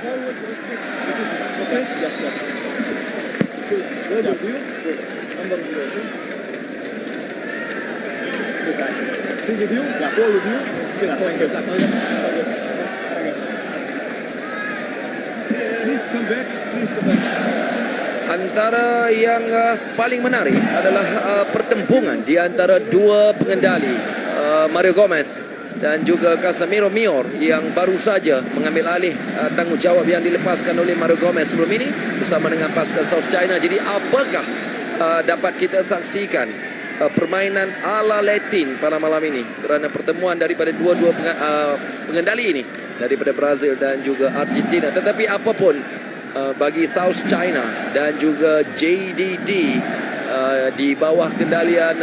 Okay? Yeah. Choose. Good. You? Good. Number of you, okay? Two with you? Yeah. Four with you? Okay, thank you. Please come back. Antara yang paling menarik adalah pertempuran di antara dua pengendali, Mario Gomez dan juga Casemiro Mior, yang baru saja mengambil alih tanggungjawab yang dilepaskan oleh Mario Gomez sebelum ini bersama dengan pasukan South China. Jadi apakah dapat kita saksikan permainan ala Latin pada malam ini, kerana pertemuan daripada dua-dua pengendali ini daripada Brazil dan juga Argentina. Tetapi apapun, bagi South China dan juga JDT di bawah kendalian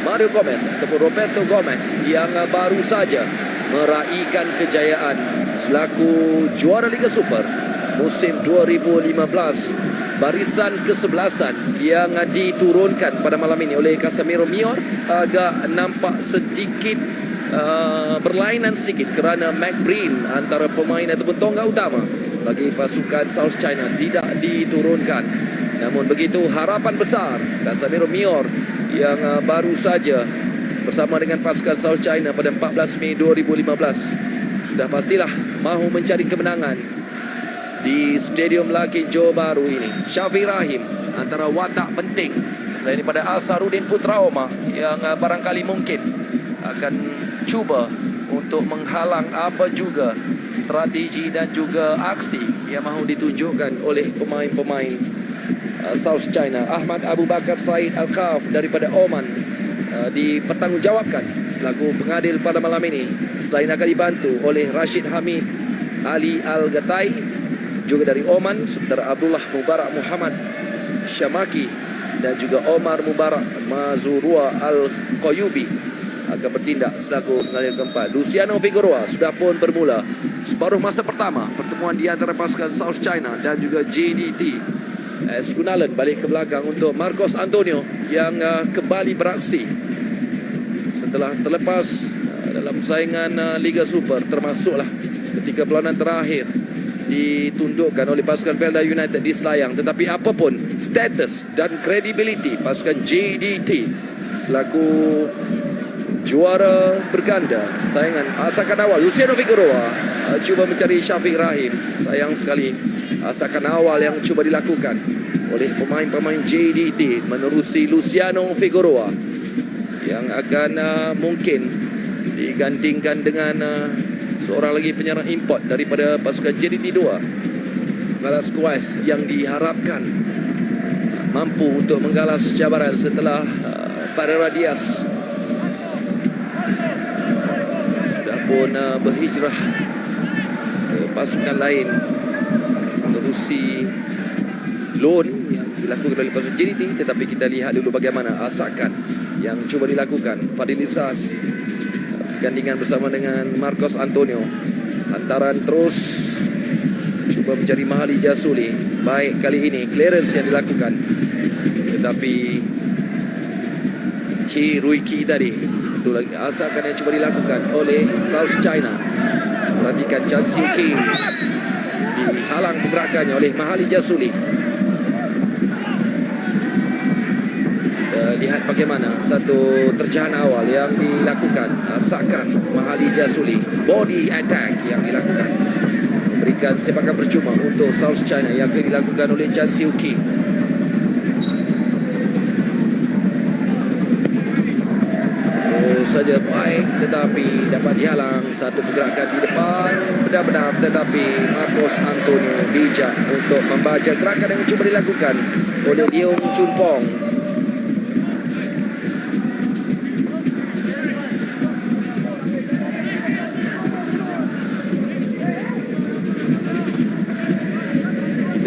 Mario Gomez ataupun Roberto Gomez yang baru saja meraihkan kejayaan selaku juara Liga Super musim 2015, barisan ke-11 yang diturunkan pada malam ini oleh Casemiro Mior agak nampak sedikit berlainan sedikit kerana McBreen, antara pemain ataupun tonggak utama bagi pasukan South China, tidak diturunkan. Namun begitu, harapan besar Casemiro Mior yang baru saja bersama dengan pasukan South China pada 14 Mei 2015 sudah pastilah mahu mencari kemenangan di Stadium Larkin Johor Bahru ini. Syafiq Rahim antara watak penting selain daripada Asharuddin Putra Omar yang barangkali mungkin akan cuba untuk menghalang apa juga strategi dan juga aksi yang mahu ditunjukkan oleh pemain-pemain South China. Ahmad Abu Bakar Said Al-Khaf daripada Oman dipertanggungjawabkan selaku pengadil pada malam ini, selain akan dibantu oleh Rashid Hamid Ali Al-Gatai juga dari Oman, sementara Abdullah Mubarak Muhammad Syamaki dan juga Omar Mubarak Mazurua Al-Qoyubi akan bertindak selaku pengadil keempat. Luciano Figueroa sudah pun bermula separuh masa pertama pertemuan di antara pasukan South China dan juga JDT. Gunalan balik ke belakang untuk Marcos Antonio yang kembali beraksi setelah terlepas dalam saingan Liga Super, termasuklah ketika perlawanan terakhir ditundukkan oleh pasukan Felda United di Selayang. Tetapi apapun status dan kredibiliti pasukan JDT selaku juara berganda saingan asakan awal, Luciano Figueroa cuba mencari Syafiq Rahim. Sayang sekali asakan awal yang cuba dilakukan oleh pemain-pemain JDT menerusi Luciano Figueroa yang akan mungkin digantikan dengan seorang lagi penyerang import daripada pasukan JDT 2, Galas Kuais, yang diharapkan mampu untuk menggalas cabaran setelah Pereira Diaz sudah pun berhijrah ke pasukan lain menerusi loan yang dilakukan oleh pasukan JDT. Tetapi kita lihat dulu bagaimana asakan yang cuba dilakukan Fadil Isas gandingan bersama dengan Marcos Antonio. Hantaran terus cuba mencari Mahali Jasuli. Baik kali ini clearance yang dilakukan, tetapi Chi Ruiki tadi satu lagi asakan yang cuba dilakukan oleh South China. Perhatikan Chan Siu King dihalang pergerakannya oleh Mahali Jasuli. Lihat bagaimana satu terjahan awal yang dilakukan asakan Mahali Jasuli, body attack yang dilakukan, memberikan sepakan percuma untuk South China yang akan dilakukan oleh Chan Siu Ki. Terus saja baik, tetapi dapat dihalang satu pergerakan di depan benar-benar, tetapi Marcos Antonio bijak untuk membaca gerakan yang cuba dilakukan oleh Leong Chun Pong.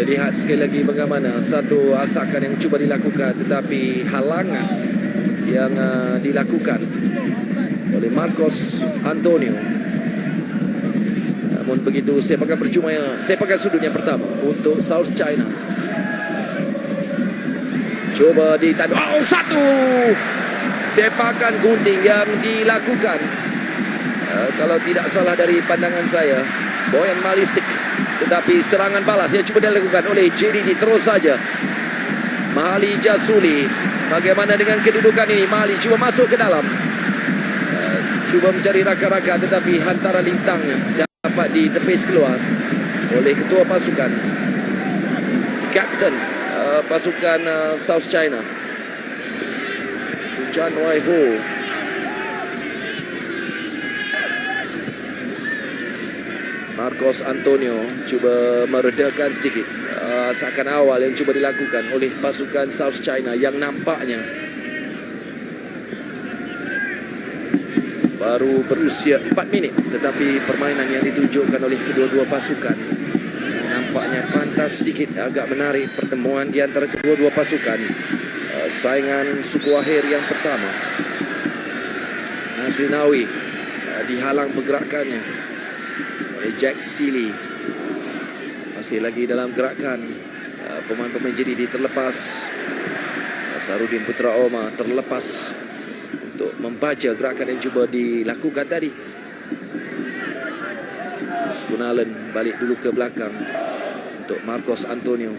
Lihat sekali lagi bagaimana satu asakan yang cuba dilakukan, tetapi halangan yang dilakukan oleh Marcos Antonio. Namun begitu, sepakan percuma, sepakan sudut yang pertama untuk South China. Coba ditandu, satu sepakan gunting yang dilakukan, kalau tidak salah dari pandangan saya, Boyan Malisik Tetapi serangan balas yang cuba dilakukan oleh JDT terus saja. Mahali Jasuli. Bagaimana dengan kedudukan ini? Mahali cuba masuk ke dalam. Cuba mencari rakan-rakan, tetapi hantaran lintangnya dapat ditepis keluar oleh ketua pasukan, Kapten pasukan South China, Chan Wai Ho. Marcos Antonio cuba meredakan sedikit seakan awal yang cuba dilakukan oleh pasukan South China yang nampaknya baru berusia 4 minit, tetapi permainan yang ditunjukkan oleh kedua-dua pasukan nampaknya pantas sedikit, agak menarik pertemuan di antara kedua-dua pasukan. Saingan suku akhir yang pertama, Nazrinawi dihalang pergerakannya oleh Jack Seeley. Masih lagi dalam gerakan pemain-pemain JDT terlepas. Sarudin Putra Omar terlepas untuk membaca gerakan yang cuba dilakukan tadi. Skunalen balik dulu ke belakang untuk Marcos Antonio.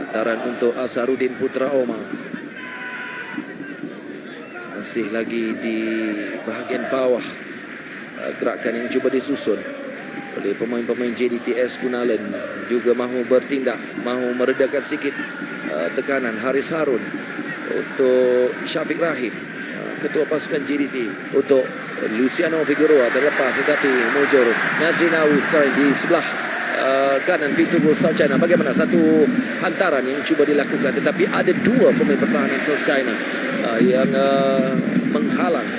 Hantaran untuk Azharuddin Putra Omar. Masih lagi di bahagian bawah gerakan yang cuba disusun oleh pemain-pemain JDTS Kunalen. Juga mahu bertindak, mahu meredakan sedikit tekanan. Haris Harun untuk Syafiq Rahim, ketua pasukan JDT, untuk Luciano Figueroa terlepas, tetapi Mujur Nazrinawi sekarang di sebelah kanan pintu gol South China. Bagaimana satu hantaran yang cuba dilakukan, tetapi ada dua pemain pertahanan South China yang menghalang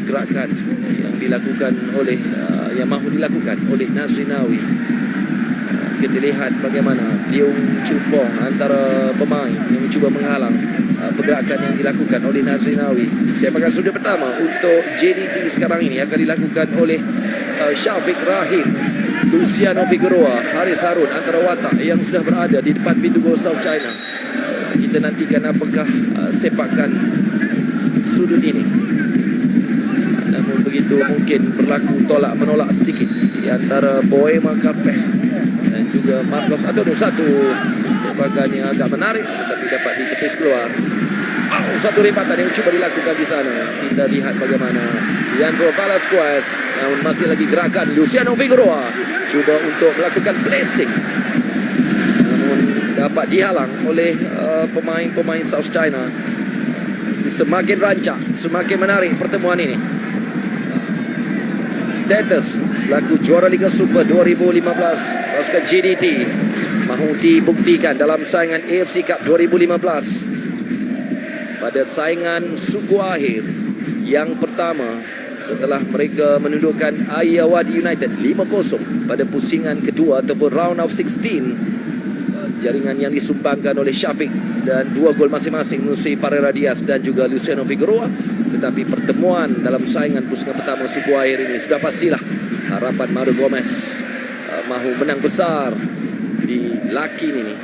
gerakan yang dilakukan oleh yang mahu dilakukan oleh Nazrinawi. Kita lihat bagaimana Leung Chupong antara pemain yang cuba menghalang pergerakan yang dilakukan oleh Nazrinawi. Sepakan sudut pertama untuk JDT sekarang ini akan dilakukan oleh Syafiq Rahim, Luciano Figueroa, Haris Harun antara watak yang sudah berada di depan pintu gol South China. Kita nantikan apakah sepakan sudut ini. Namun begitu mungkin berlaku tolak menolak sedikit di antara Boy Makapeh dan juga Marcos Antonio. Satu sepakan yang agak menarik tetapi dapat ditepis keluar. Satu ripatan yang cuba dilakukan di sana. Kita lihat bagaimana Leandro Velasquez, namun masih lagi gerakan Luciano Figueroa cuba untuk melakukan blessing, namun dapat dihalang oleh pemain-pemain South China. Semakin rancak, semakin menarik pertemuan ini. Status selaku juara Liga Super 2015 pasukan JDT mahu dibuktikan dalam saingan AFC Cup 2015 pada saingan suku akhir yang pertama setelah mereka menundukkan Ayeyarwady United 5-0 pada pusingan kedua ataupun round of 16. Jaringan yang disumbangkan oleh Syafiq dan 2 gol masing-masing Nusri Parera Diaz dan juga Luciano Figueroa. Tetapi pertemuan dalam saingan pusingan pertama suku akhir ini sudah pastilah harapan Mario Gomez mahu menang besar di Lakin ini.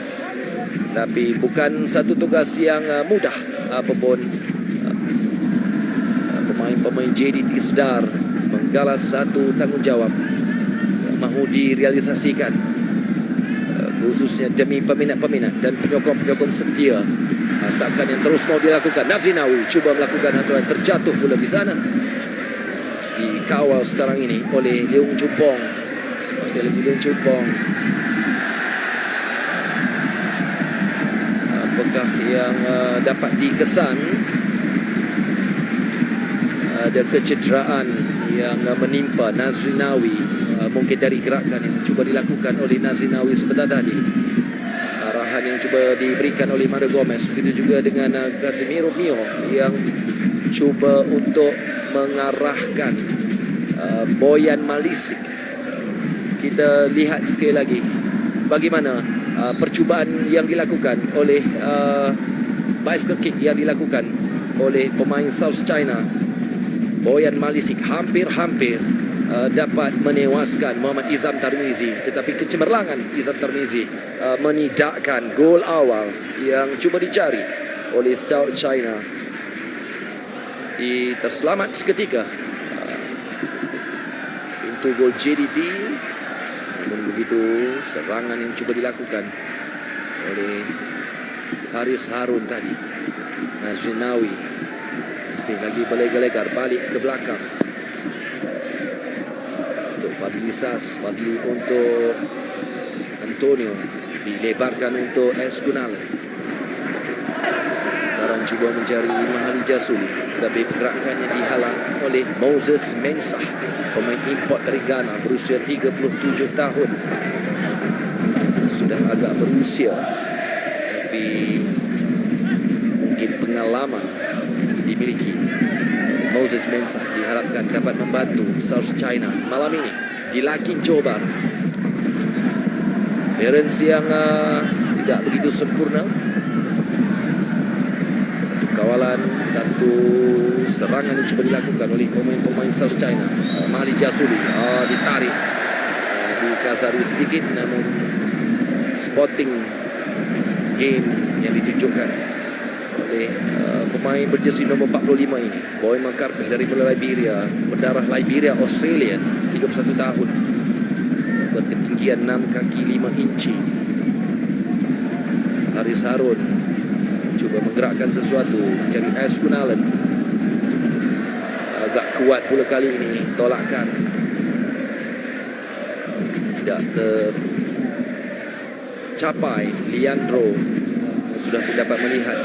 Tapi bukan satu tugas yang mudah apapun. Pemain-pemain JDT sedar menggalas satu tanggungjawab yang mahu direalisasikan, khususnya demi peminat-peminat dan penyokong-penyokong setia. Masakan yang terus mau dilakukan. Nazrinawi cuba melakukan aturan, terjatuh pula di sana. Dikawal sekarang ini oleh Leung Chupong. Masih lagi Leung Chupong. Apakah yang dapat dikesan? Ada kecederaan yang menimpa Nazrinawi, mungkin dari gerakan yang cuba dilakukan oleh Nazrinawi sebentar tadi. Arahan yang cuba diberikan oleh Mario Gomez, begitu juga dengan Casemiro Mio yang cuba untuk mengarahkan Boyan Malisik. Kita lihat sekali lagi bagaimana percubaan yang dilakukan oleh bicycle kick yang dilakukan oleh pemain South China. Boyan Malisik hampir-hampir dapat menewaskan Muhammad Izam Tarmizi, tetapi kecemerlangan Izam Tarmizi menidakkan gol awal yang cuba dicari oleh South China. terselamat seketika. Pintu gol JDT. Namun begitu, serangan yang cuba dilakukan oleh Haris Harun tadi. Nazrinawi masih lagi berlegar-legar balik ke belakang untuk Fadli Sas. Fadli untuk Antonio, dilebarkan untuk S. Gunalan. Taran cuba mencari Mahali Jasuli, tetapi pergerakannya dihalang oleh Moses Mensah, pemain import dari Ghana berusia 37 tahun. Sudah agak berusia, tapi mungkin pengalaman dimiliki. Moses Mensah diharapkan dapat membantu South China malam ini di Lakin Johor. Clearance yang tidak begitu sempurna. Satu kawalan, satu serangan yang cuba dilakukan oleh pemain South China. Mahali Jasuli ditarik, dikasari sedikit, namun spotting game yang ditunjukkan oleh pemain berjersey nombor 45 ini, Boy Makarpeh dari Liberia, berdarah Liberia Australian, 31 tahun, berketinggian 6 kaki 5 inci. Haris Harun cuba menggerakkan sesuatu, cari S. Gunalan. Agak kuat pula kali ini tolakan, tidak tercapai. Leandro sudah dapat melihat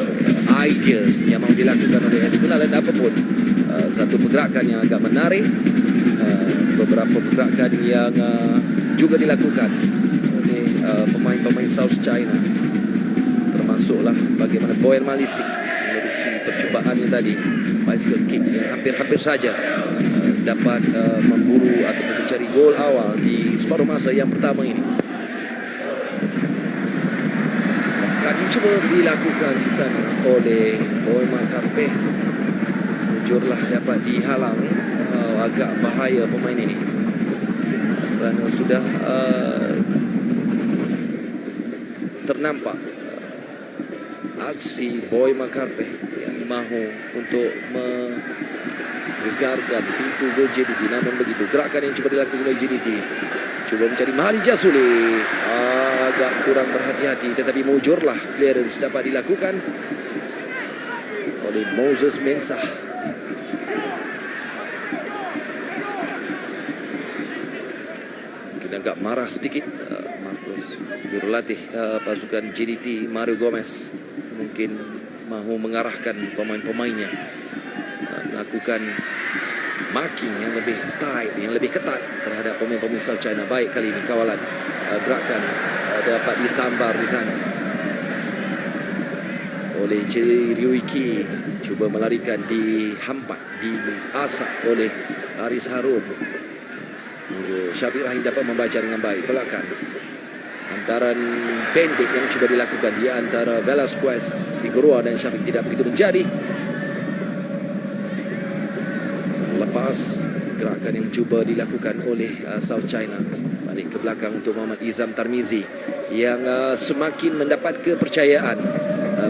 idea yang mahu dilakukan oleh S. Gunalan. Apapun, satu pergerakan yang agak menarik, beberapa pergerakan yang juga dilakukan oleh pemain-pemain South China, termasuklah bagaimana Boyan Malisik menerusi percubaannya tadi, bicycle kick yang hampir-hampir saja dapat memburu atau mencari gol awal di separuh masa yang pertama ini. Akan cuba dilakukan di sana oleh Boy Makarpeh. Jujurlah dapat dihalang. Agak bahaya pemain ini kerana sudah ternampak aksi Boy Makarpeh yang mahu untuk menggegarkan pintu gol JDT. Namun begitu, gerakan yang cuba dilakukan oleh JDT, cuba mencari Mahali Jasuli, agak kurang berhati-hati, tetapi mujurlah clearance dapat dilakukan oleh Moses Mensah. Mungkin agak marah sedikit Marcus, jurulatih pasukan JDT Mario Gomez, mungkin mahu mengarahkan pemain-pemainnya melakukan marking yang lebih tight, yang lebih ketat terhadap pemain-pemain South China. Baik kali ini kawalan gerakan dapat disambar di sana oleh Ryuiki, cuba melarikan, dihampat, diasak oleh Haris Harun. Syafiq Rahim dapat membaca dengan baik. Telakan antaran pendek yang cuba dilakukan di antara Velasquez, Figueroa dan Syafiq tidak begitu menjadi. Lepas gerakan yang cuba dilakukan oleh South China, balik ke belakang untuk Muhammad Izam Tarmizi yang semakin mendapat kepercayaan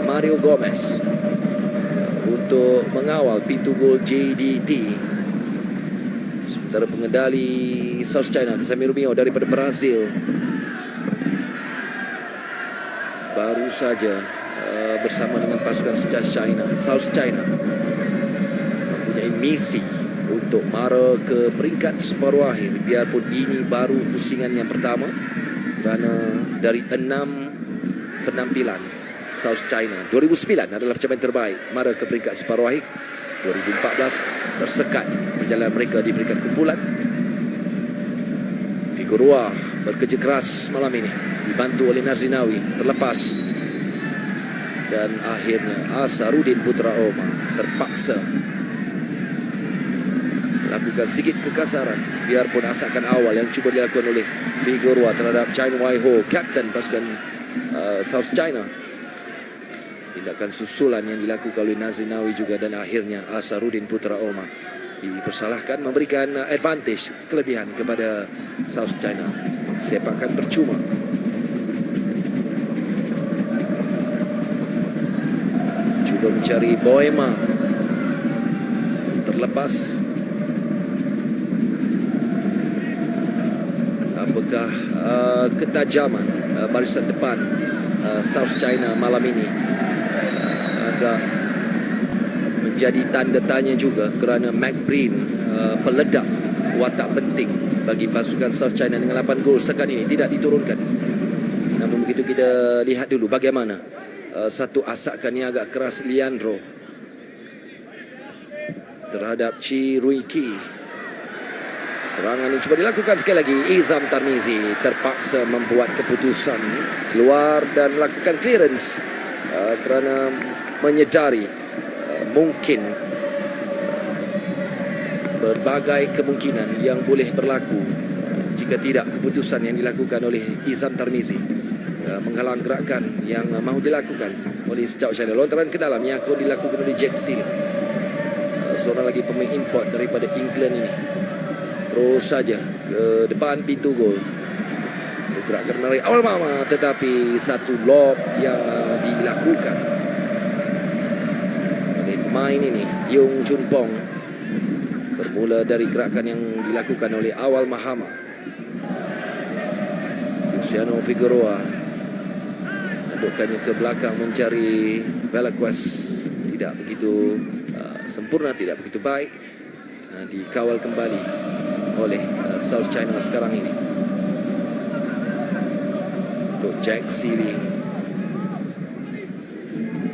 Mario Gomez untuk mengawal pintu gol JDT. Sementara pengendali South China, Casemiro Mio daripada Brazil, baru saja bersama dengan pasukan South China mempunyai misi untuk mara ke peringkat separuh akhir, biarpun ini baru pusingan yang pertama, kerana dari 6 penampilan South China, 2009 adalah pencapaian terbaik mara ke peringkat separuh akhir. 2014 tersekat perjalanan mereka di peringkat kumpulan. Figueroa bekerja keras malam ini, dibantu oleh Nazrinawi, terlepas, dan akhirnya Asarudin Putra Oma terpaksa lakukan sedikit kekasaran, biarpun asakan awal yang cuba dilakukan oleh Figueroa terhadap Chan Wai Ho, kapten pasukan South China. Tindakan susulan yang dilakukan oleh Nazrinawi juga, dan akhirnya Asarudin Putra Oma dipersalahkan, memberikan advantage, kelebihan kepada South China. Sepakan percuma. Cuba mencari Boema. terlepas. Apakah ketajaman barisan depan South China malam ini agak menjadi tanda tanya juga, kerana McBreen peledak watak penting bagi pasukan South China dengan 8 gol setakat ini tidak diturunkan. Namun begitu, kita lihat dulu bagaimana satu asakan yang agak keras Leandro terhadap Chi Rui Ki. Serangan ini cuba dilakukan sekali lagi. Izam Tarmizi terpaksa membuat keputusan keluar dan melakukan clearance kerana menyedari mungkin berbagai kemungkinan yang boleh berlaku jika tidak keputusan yang dilakukan oleh Izam Tarmizi menghalang gerakan yang mahu dilakukan oleh South China. Lontaran ke dalam yang akan dilakukan oleh Jack Sealy, seorang lagi pemain import daripada England ini. Terus saja ke depan pintu gol. Gerakan menarik awal mama, tetapi satu lob yang dilakukan oleh pemain ini, Yung Chun Pong, bermula dari gerakan yang dilakukan oleh awal Mahama. Luciano Figueroa adukkannya ke belakang mencari Velasquez. Tidak begitu sempurna, tidak begitu baik. Dikawal kembali oleh South China sekarang ini. Untuk Jack Sealy.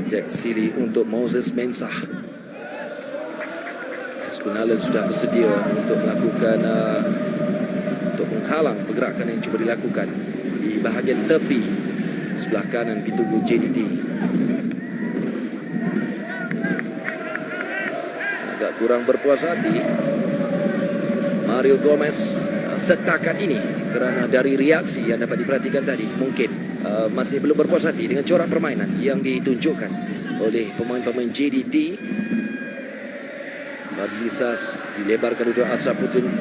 Jack Sealy untuk Moses Mensah. Eskunalen sudah bersedia untuk melakukan untuk menghalang pergerakan yang cuba dilakukan di bahagian tepi sebelah kanan pintu gol JDT. Agak kurang berpuas hati Mario Gomez setakat ini, kerana dari reaksi yang dapat diperhatikan tadi mungkin masih belum berpuas hati dengan corak permainan yang ditunjukkan oleh pemain-pemain JDT. Fadlisas dilebarkan untuk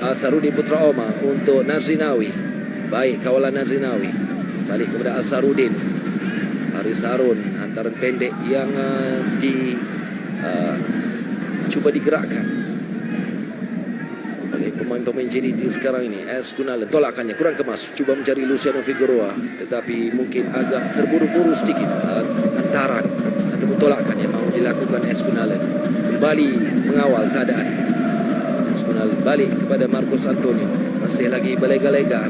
Asarudin Putra Oma untuk Nazrinawi. Baik kawalan Nazrinawi, balik kepada Asarudin. Haris Harun, hantaran pendek yang cuba digerakkan oleh pemain-pemain JDT sekarang ini. Eskunalen tolakannya kurang kemas, cuba mencari Luciano Figueroa, tetapi mungkin agak terburu-buru sedikit hantaran ataupun tolakan yang mahu dilakukan Eskunalen. Kembali mengawal keadaan. Eskunalen balik kepada Marcos Antonio, masih lagi berlega-lega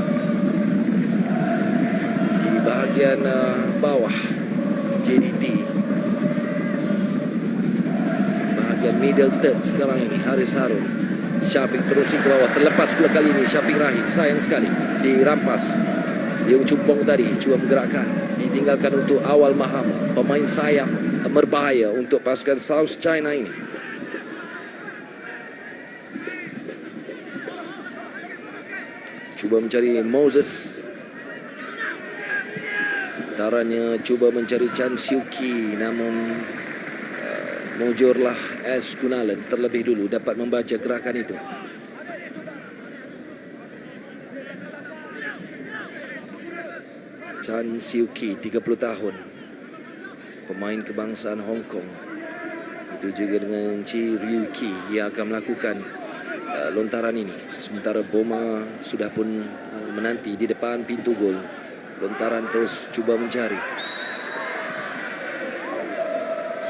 di bahagian bawah JDT, bahagian middle third sekarang ini. Haris Harun, Syafiq terus ke bawah, terlepas pula kali ini Syafiq Rahim, sayang sekali dirampas. Yung Cumpong tadi cuba menggerakkan, ditinggalkan untuk awal Maham, pemain sayap berbahaya untuk pasukan South China ini. Cuba mencari Moses, antaranya cuba mencari Chan Siu Ki, namun mujurlah Eskunalen terlebih dulu dapat membaca gerakan itu. Chan Siu Ki, 30 tahun, pemain kebangsaan Hong Kong. Itu juga dengan Chi Ryu Ki yang akan melakukan lontaran ini. Sementara Boma sudah pun menanti di depan pintu gol. Lontaran terus cuba mencari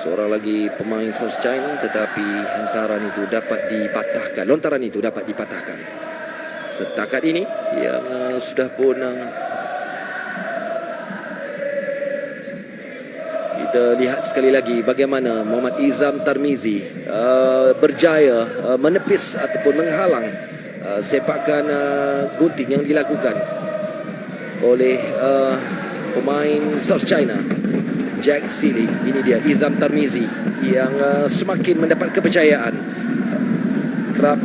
seorang lagi pemain South China, tetapi hantaran itu dapat dipatahkan. Lontaran itu dapat dipatahkan. Setakat ini yang sudah pun kita lihat sekali lagi bagaimana Muhammad Izam Tarmizi berjaya menepis ataupun menghalang sepakan gunting yang dilakukan oleh pemain South China, Jack Sealy. Ini dia Izam Tarmizi yang semakin mendapat kepercayaan kerap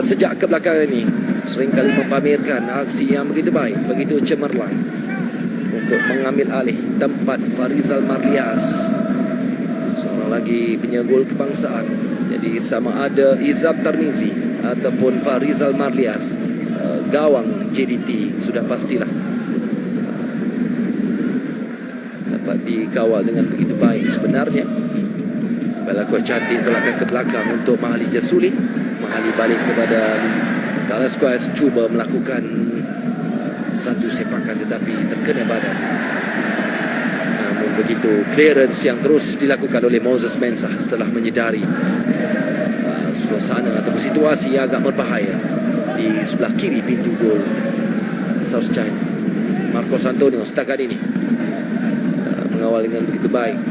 sejak kebelakangan ini, seringkali mempamerkan aksi yang begitu baik, begitu cemerlang untuk mengambil alih tempat Farizal Marlias, seorang lagi penyegol kebangsaan. Jadi sama ada Izam Tarmizi ataupun Farizal Marlias, gawang JDT sudah pastilah dapat dikawal dengan begitu baik sebenarnya. Balakuah cantik tolakkan ke belakang untuk Mahali Jasuli. kembali balik kepada Dallas Quest, cuba melakukan satu sepakan tetapi terkena badan. Namun begitu, clearance yang terus dilakukan oleh Moses Mensah setelah menyedari suasana atau situasi yang agak berbahaya di sebelah kiri pintu gol South China. Marcos Antonio setakat ini mengawal dengan begitu baik.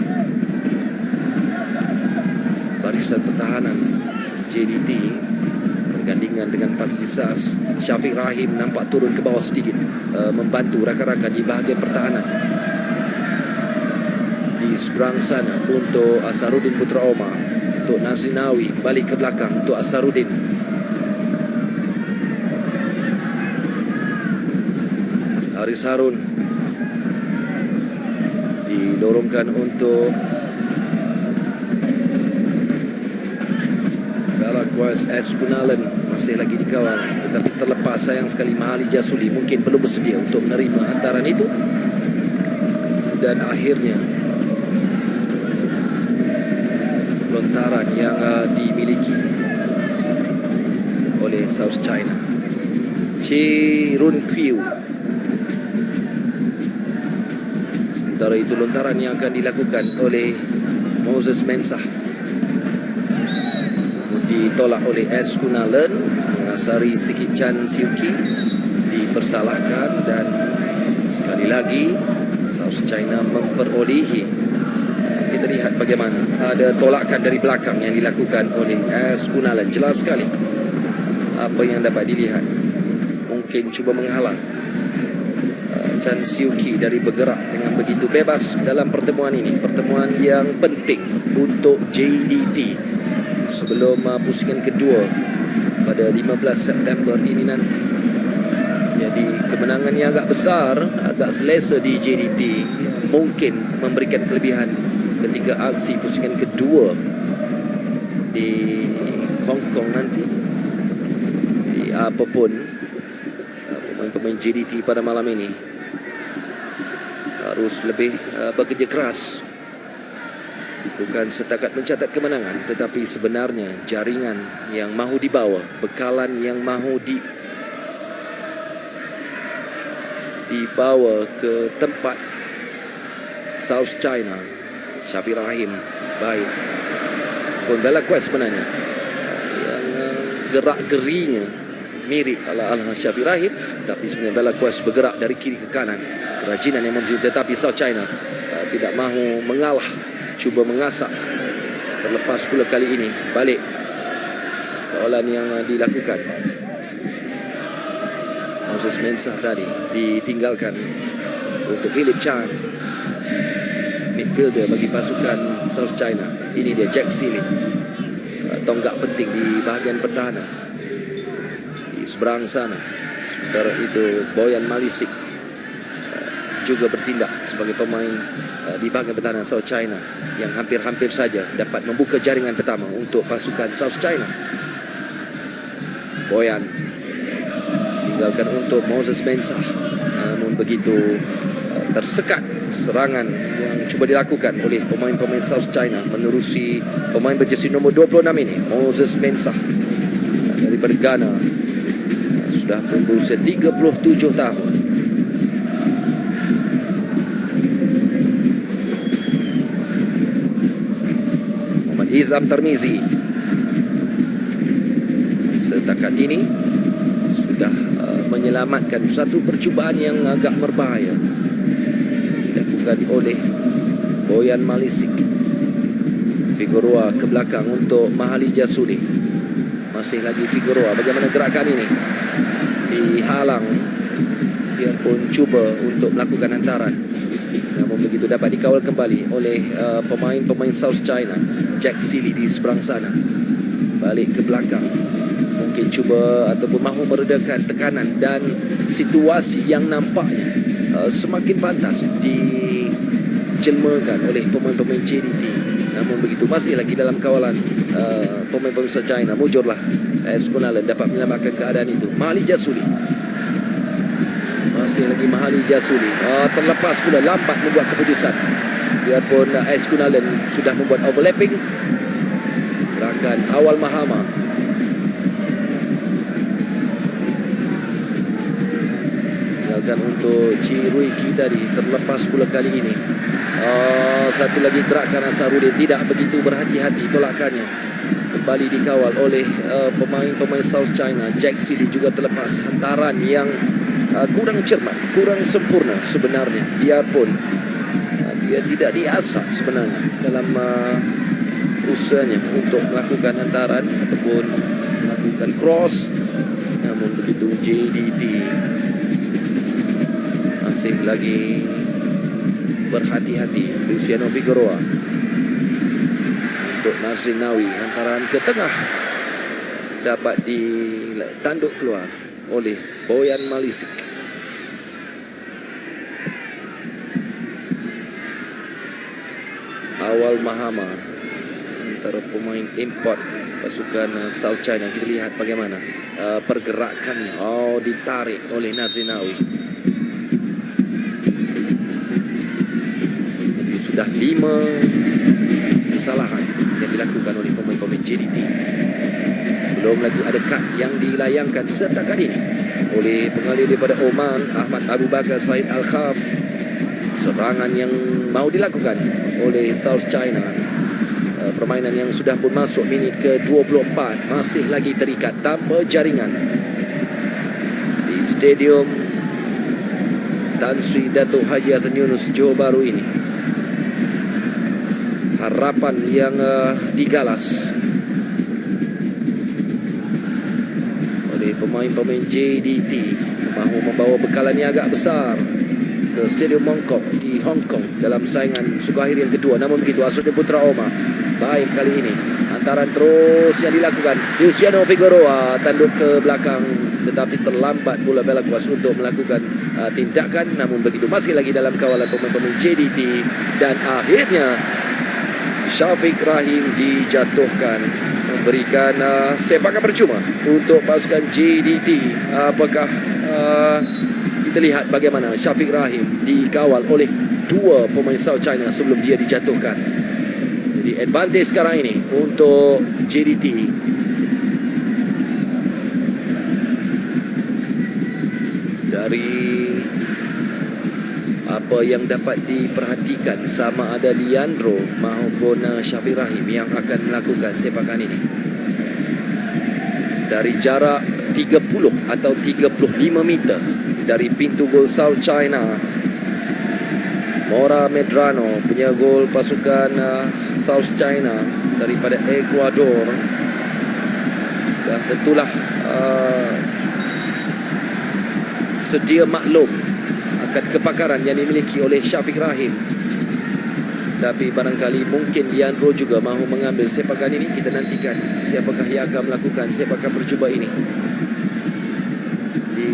Barisan pertahanan JDT bergandingan dengan Fadli Sas. Syafiq Rahim nampak turun ke bawah sedikit, membantu rakan-rakan di bahagian pertahanan. Di seberang sana untuk Asarudin Putra Omar, untuk Nazinawi balik ke belakang untuk Asarudin. Haris Harun didorongkan untuk Kuas S. Kunalan, masih lagi dikawal tetapi terlepas. Sayang sekali Mahali Jasuli mungkin belum bersedia untuk menerima hantaran itu, dan akhirnya lontaran yang dimiliki oleh South China. Chi Run Qiu. Sementara itu lontaran yang akan dilakukan oleh Moses Mensah ditolak oleh S. Kunalan, mengasari sedikit Chan Siuki, dipersalahkan, dan sekali lagi South China memperolehi. Kita lihat bagaimana ada tolakan dari belakang yang dilakukan oleh S. Kunalan. Jelas sekali apa yang dapat dilihat. Mungkin cuba menghalang Chan Siuki dari bergerak dengan begitu bebas dalam pertemuan ini. Pertemuan yang penting untuk JDT sebelum pusingan kedua pada 15 September ini nanti. Jadi kemenangan yang agak besar, agak selesa di JDT mungkin memberikan kelebihan ketika aksi pusingan kedua di Hong Kong nanti. Jadi apapun pemain-pemain JDT pada malam ini harus lebih bekerja keras. Bukan setakat mencatat kemenangan, tetapi sebenarnya jaringan yang mahu dibawa, bekalan yang mahu dibawa ke tempat South China. Syafiq Rahim baik pun Bella Quest sebenarnya yang gerak-gerinya mirip ala-ala Syafiq Rahim, tapi sebenarnya Bella Quest bergerak dari kiri ke kanan, kerajinan yang mempunyai. Tetapi South China tidak mahu mengalah, cuba mengasak. Terlepas pula kali ini balik kawalan yang dilakukan. Moses Mensah tadi ditinggalkan untuk Philip Chan, midfielder bagi pasukan South China. Ini dia Jack Sealy, tonggak penting di bahagian pertahanan. Di seberang sana, sementara itu Boyan Malisik juga bertindak sebagai pemain di bahagian pertahanan South China yang hampir-hampir saja dapat membuka jaringan pertama untuk pasukan South China. Boyan tinggalkan untuk Moses Mensah, namun begitu tersekat serangan yang cuba dilakukan oleh pemain-pemain South China menerusi pemain berjersey nombor 26 ini, Moses Mensah daripada Ghana, sudah berusia 37 tahun. Izam Tarmizi setakat ini sudah menyelamatkan satu percubaan yang agak berbahaya dilakukan oleh Boyan Malisik. Figueroa ke belakang untuk Mahali Jasuli. Masih lagi Figueroa. Bagaimana gerakan ini? Dihalang, dia pun cuba untuk melakukan hantaran, namun begitu dapat dikawal kembali oleh pemain-pemain South China. Jack Sealy di seberang sana balik ke belakang, mungkin cuba ataupun mahu meredakan tekanan dan situasi yang nampaknya semakin pantas dijelmakan oleh pemain-pemain JDT. Namun begitu masih lagi dalam kawalan pemain-pemain South China. Mujurlah S. Kunalan dapat menyelamatkan keadaan itu. Mahali Jasuli, masih lagi Mahali Jasuli, terlepas pula, lambat membuat keputusan. Biarpun S. Kunalan sudah membuat overlapping, gerakan awal Mahama digunakan untuk Ciruiki tadi. Terlepas pula kali ini. Satu lagi gerakan Asarudin, tidak begitu berhati-hati tolakannya. Kembali dikawal oleh pemain-pemain South China. Jack Sili juga terlepas. Hantaran yang kurang cermat, kurang sempurna sebenarnya. Biarpun dia tidak diasah sebenarnya dalam usahanya untuk melakukan hantaran ataupun melakukan cross. Namun begitu JDT masih lagi berhati-hati. Luciano Figueroa untuk Nazrin Nawi, hantaran ke tengah dapat ditanduk keluar oleh Boyan Malisik. Awal Mahama antara pemain import pasukan South China. Kita lihat bagaimana pergerakannya. Ditarik oleh Nazrin Nawi. Jadi sudah 5 kesalahan yang dilakukan oleh pemain-pemain JDT. Belum lagi ada kad yang dilayangkan setakat ini oleh pengalih daripada Oman, Ahmad Abu Bakar Said Al-Khaf. Serangan yang mau dilakukan oleh South China. Permainan yang sudah pun masuk minit ke-24 masih lagi terikat tanpa jaringan di Stadium Tan Sri Dato' Haji Hassan Yunus Johor Bahru ini. Harapan yang digalas oleh pemain-pemain JDT mahu membawa bekalan yang agak besar ke Stadium Mongkok di Hong Kong dalam saingan suku akhir yang kedua. Namun begitu Asrudin Putra Omar baik kali ini. Hantaran terus yang dilakukan. Luciano Figueroa tanduk ke belakang, tetapi terlambat pula Bella Kuas untuk melakukan tindakan. Namun begitu masih lagi dalam kawalan pemain-pemain JDT. Dan akhirnya Syafiq Rahim dijatuhkan, memberikan sepakan percuma untuk pasukan JDT. Apakah kita lihat bagaimana Syafiq Rahim dikawal oleh 2 pemain South China sebelum dia dijatuhkan. Jadi advantage sekarang ini untuk JDT. Dari apa yang dapat diperhatikan, sama ada Leandro maupun Syafiq Rahim yang akan melakukan sepakan ini. Dari jarak 30 atau 35 meter dari pintu gol South China, Mora Medrano, punya gol pasukan South China daripada Ecuador, sudah tentulah sedia maklum akan kepakaran yang dimiliki oleh Syafiq Rahim. Tapi barangkali mungkin Leandro juga mahu mengambil sepakan ini. Kita nantikan siapakah yang akan melakukan sepakan percuba ini di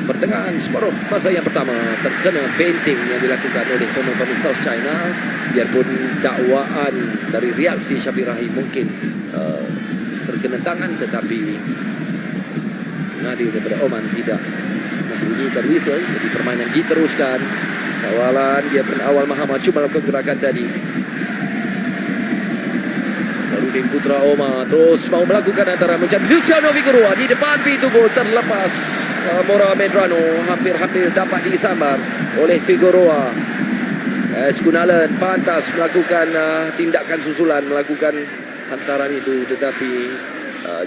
pertengahan separuh masa yang pertama. Terkena painting yang dilakukan oleh pemain-pemain South China. Biarpun dakwaan dari reaksi Syafiq Rahim mungkin terkena tangan, tetapi pengadil daripada Oman tidak membunyikan whistle. Jadi permainan diteruskan. Kawalan dia pun awal Mahama cuma melakukan gerakan tadi. Sarudin Putra Omar terus mau melakukan antara mencari Luciano Figueroa di depan pintu gol, terlepas. Mora Medrano hampir-hampir dapat disambar oleh Figueroa. Eskunalan pantas melakukan tindakan susulan, melakukan hantaran itu, tetapi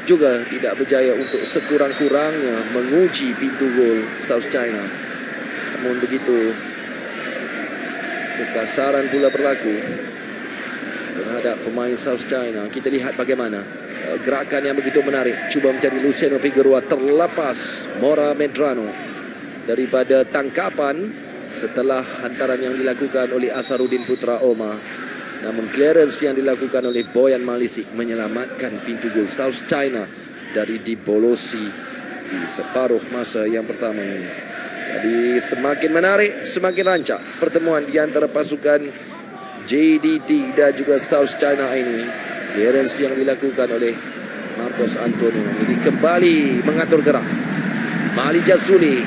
juga tidak berjaya untuk sekurang-kurangnya menguji pintu gol South China. Namun begitu, kekasaran pula berlaku terhadap pemain South China. Kita lihat bagaimana gerakan yang begitu menarik. Cuba mencari Luciano Figueroa, terlepas Mora Medrano daripada tangkapan setelah hantaran yang dilakukan oleh Asarudin Putra Omar. Namun clearance yang dilakukan oleh Boyan Malisik menyelamatkan pintu gol South China dari dibolosi di separuh masa yang pertama ini. Jadi semakin menarik, semakin rancak pertemuan di antara pasukan JDT dan juga South China ini. Clearance yang dilakukan oleh Marcos Antonio. Jadi kembali mengatur gerak Mali Jasuli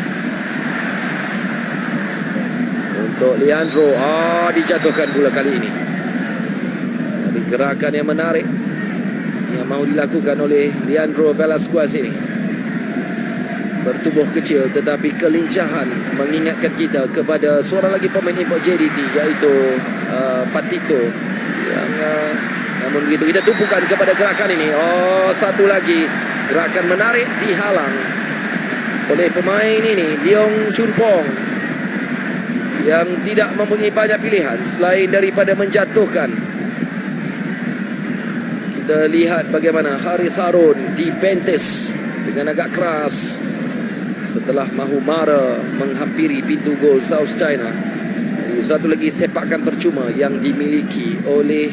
untuk Leandro. Dijatuhkan pula kali ini. Jadi gerakan yang menarik yang mau dilakukan oleh Leandro Velasquez ini. bertubuh kecil tetapi kelincahan mengingatkan kita kepada seorang lagi pemain import JDT, iaitu Patito, yang namun begitu kita tumpukan kepada gerakan ini. Satu lagi gerakan menarik dihalang oleh pemain ini, Leong Chunpong, yang tidak mempunyai banyak pilihan selain daripada menjatuhkan. Kita lihat bagaimana Haris Harun dibentes dengan agak keras setelah mahu mara menghampiri pintu gol South China. Jadi satu lagi sepakan percuma yang dimiliki oleh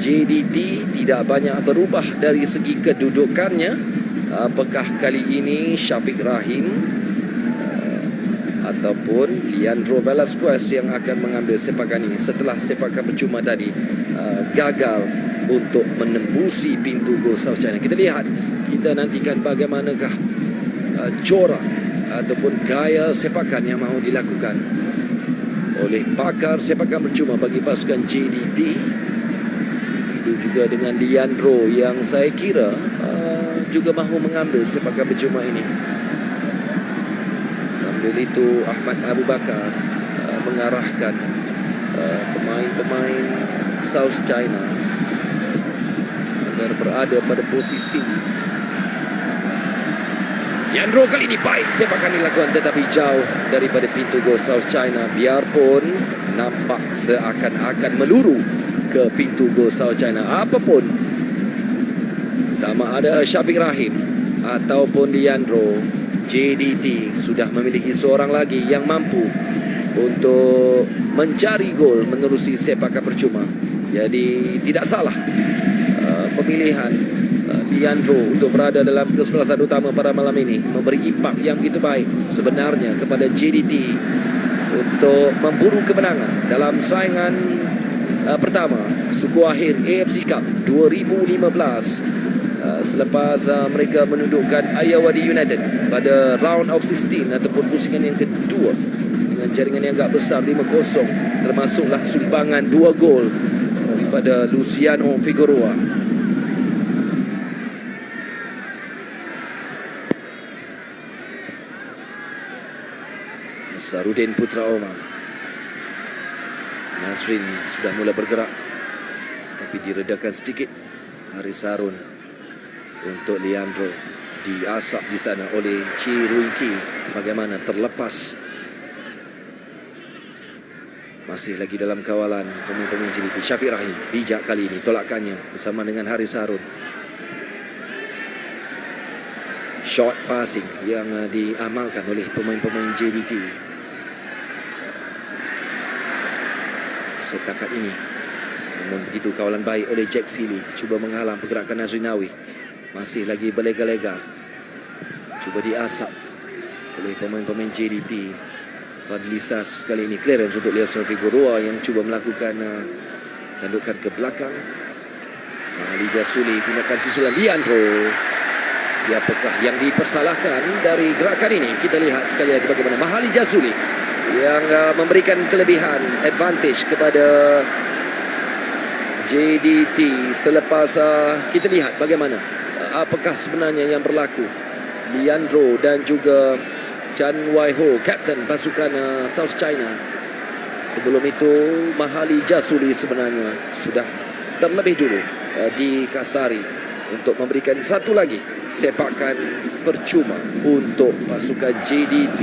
JDT, tidak banyak berubah dari segi kedudukannya. Apakah kali ini Syafiq Rahim ataupun Leandro Velasquez yang akan mengambil sepakan ini setelah sepakan percuma tadi gagal untuk menembusi pintu gol South China. Kita lihat, kita nantikan bagaimanakah corak ataupun gaya sepakan yang mahu dilakukan oleh pakar sepakan percuma bagi pasukan JDT. Itu juga dengan Leandro yang saya kira juga mahu mengambil sepakan percuma ini. Sambil itu Ahmad Abu Bakar mengarahkan pemain-pemain South China agar berada pada posisi. Leandro kali ini baik sepakan dilakukan tetapi jauh daripada pintu gol South China, biarpun nampak seakan-akan meluru ke pintu gol South China. Apapun, sama ada Syafiq Rahim ataupun Leandro, JDT sudah memiliki seorang lagi yang mampu untuk mencari gol menerusi sepakan percuma. Jadi tidak salah pemilihan Leandro untuk berada dalam kesebelasan utama pada malam ini, memberi impak yang begitu baik sebenarnya kepada JDT untuk memburu kemenangan dalam saingan pertama suku akhir AFC Cup 2015 selepas mereka menundukkan Ayeyarwady United pada round of 16 ataupun pusingan yang kedua dengan jaringan yang agak besar 5-0, termasuklah sumbangan 2 gol daripada Luciano Figueroa. Sarudin Putra Omar, Nazrin sudah mula bergerak tapi diredakan sedikit. Haris Harun untuk Leandro, diasak di sana oleh Chi Ruingki. Bagaimana terlepas, masih lagi dalam kawalan pemain-pemain JDT. Syafiq Rahim bijak kali ini tolakannya bersama dengan Haris Harun. Short passing yang diamalkan oleh pemain-pemain JDT setakat ini. Namun begitu kawalan baik oleh Jack Seeley, cuba menghalang pergerakan Nazrinawi. Masih lagi berlegar-legar, cuba diasap oleh pemain-pemain JDT. Fadlisas kali ini clearance untuk Leandro Figueroa yang cuba melakukan tandukan ke belakang. Mahali Jasuli, tindakan susulan Leandro. Siapakah yang dipersalahkan dari gerakan ini? Kita lihat sekali lagi bagaimana Mahali Jasuli yang memberikan kelebihan advantage kepada JDT selepas kita lihat bagaimana apakah sebenarnya yang berlaku. Leandro dan juga Chan Wai Ho, kapten pasukan South China. Sebelum itu Mahali Jasuli sebenarnya sudah terlebih dulu dikasari untuk memberikan satu lagi sepakan percuma untuk pasukan JDT,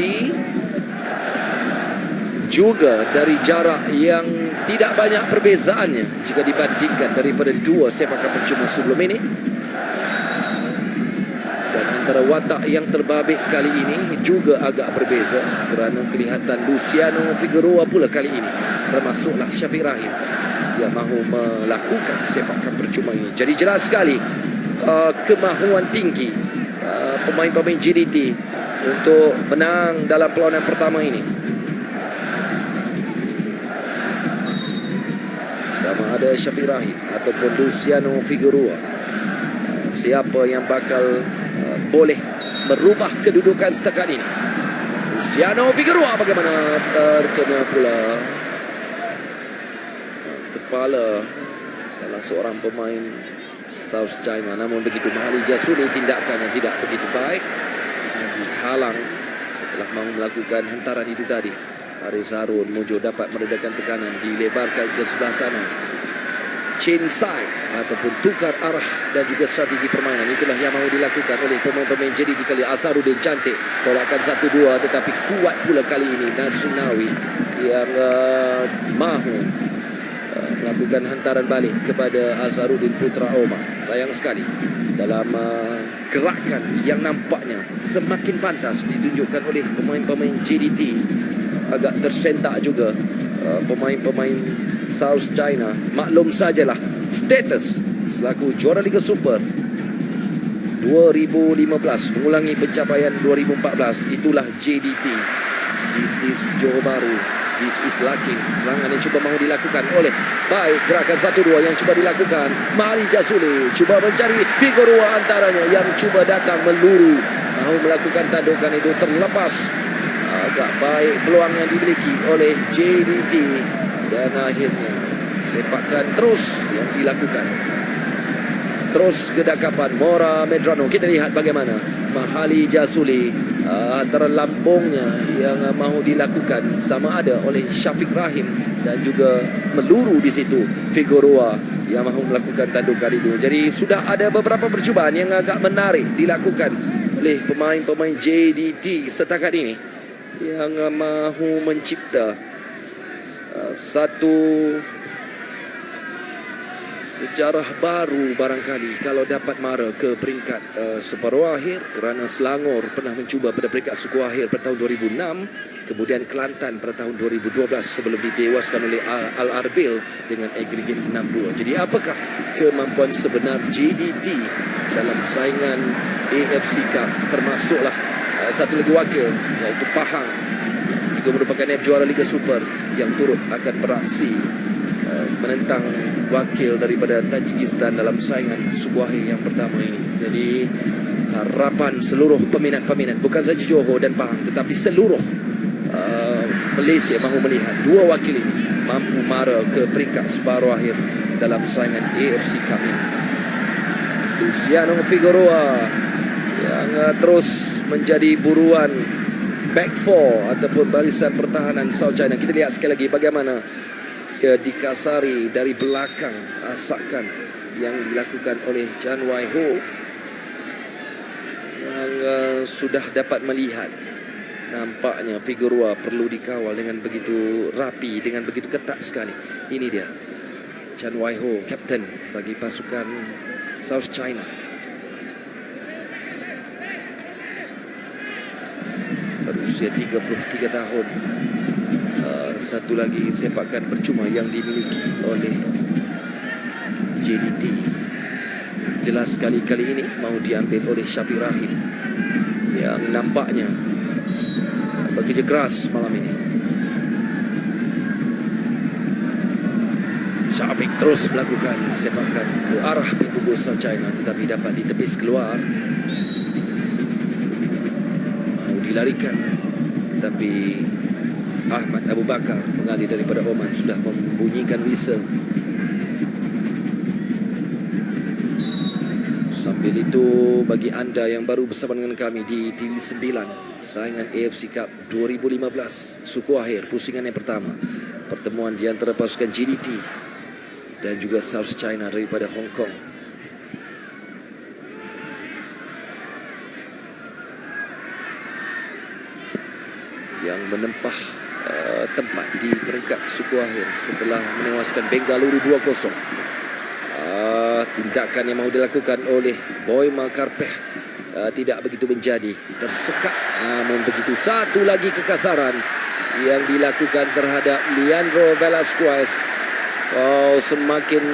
juga dari jarak yang tidak banyak perbezaannya jika dibandingkan daripada 2 sepakan percuma sebelum ini. Dan antara watak yang terbabit kali ini juga agak berbeza kerana kelihatan Luciano Figueroa pula kali ini, termasuklah Syafiq Rahim yang mahu melakukan sepakan percuma ini. Jadi jelas sekali kemahuan tinggi pemain-pemain JDT untuk menang dalam perlawanan pertama ini. Sama ada Syafiq Rahim ataupun Luciano Figueroa, siapa yang bakal boleh merubah kedudukan setakat ini. Luciano Figueroa bagaimana terkena pula kepala salah seorang pemain South China. Namun begitu Mahali Jasuli, tindakan yang tidak begitu baik dihalang setelah mahu melakukan hantaran itu tadi. Haris Harun Mojo dapat meredakan tekanan, dilebarkan ke sebelah sana. Change side ataupun tukar arah dan juga strategi permainan, itulah yang mahu dilakukan oleh pemain-pemain JDT kali. Azharuddin cantik tolakkan 1-2, tetapi kuat pula kali ini Nazrinawi yang mahu melakukan hantaran balik kepada Azharuddin Putra Omar. Sayang sekali dalam gerakan yang nampaknya semakin pantas ditunjukkan oleh pemain-pemain JDT, agak tersentak juga pemain-pemain South China. Maklum sajalah status selaku juara Liga Super 2015 mengulangi pencapaian 2014. Itulah JDT. This is Johor Bahru. This is Lakin. Serangan yang cuba mahu dilakukan oleh baik gerakan 1-2 yang cuba dilakukan. Mahali Jazuli cuba mencari Figueroa antaranya yang cuba datang meluru, mahu melakukan tandukan itu terlepas. Agak baik peluang yang dimiliki oleh JDT dan akhirnya sepakan terus yang dilakukan. Terus kedakapan Mora Medrano. Kita lihat bagaimana Mahali Jazuli antara lambungnya yang mahu dilakukan sama ada oleh Syafiq Rahim dan juga meluru di situ Figueroa yang mahu melakukan tandukan itu. Jadi sudah ada beberapa percubaan yang agak menarik dilakukan oleh pemain-pemain JDT setakat ini yang mahu mencipta satu sejarah baru barangkali kalau dapat mara ke peringkat separuh akhir, kerana Selangor pernah mencuba pada peringkat suku akhir pada tahun 2006, kemudian Kelantan pada tahun 2012 sebelum ditewaskan oleh Al-Arbil dengan agregat 6-2. Jadi apakah kemampuan sebenar JDT dalam saingan AFC Cup, termasuklah satu lagi wakil iaitu Pahang yang juga merupakan juara Liga Super yang turut akan beraksi menentang wakil daripada Tajikistan dalam saingan suku akhir yang pertama ini. Jadi harapan seluruh peminat-peminat, bukan saja Johor dan Pahang tetapi seluruh Malaysia mahu melihat dua wakil ini mampu mara ke peringkat separuh akhir dalam saingan AFC Cup ini. Luciano Figueroa yang terus menjadi buruan back four ataupun barisan pertahanan South China. Kita lihat sekali lagi bagaimana dikasari dari belakang asakan yang dilakukan oleh Chan Wai Ho yang sudah dapat melihat nampaknya Figueroa perlu dikawal dengan begitu rapi, dengan begitu ketat sekali. Ini dia Chan Wai Ho, kapten bagi pasukan South China. Berusia 33 tahun. Satu lagi sepakan percuma yang dimiliki oleh JDT. Jelas sekali kali ini mahu diambil oleh Syafiq Rahim yang nampaknya bekerja keras malam ini. Syafiq terus melakukan sepakan ke arah pintu gol South China tetapi dapat ditepis keluar. Mahu dilarikan tetapi Ahmad Abu Bakar, pengalih daripada Oman, sudah membunyikan whistle. Sambil itu bagi anda yang baru bersama dengan kami di TV9, saingan AFC Cup 2015 suku akhir pusingan yang pertama, pertemuan di antara pasukan JDT dan juga South China daripada Hong Kong. Yang menempah tempat di peringkat suku akhir setelah menewaskan Bengaluru 2-0. Tindakan yang mahu dilakukan oleh Boy Makarpeh tidak begitu menjadi, tersekat. Namun begitu satu lagi kekasaran yang dilakukan terhadap Leandro Velasquez. Semakin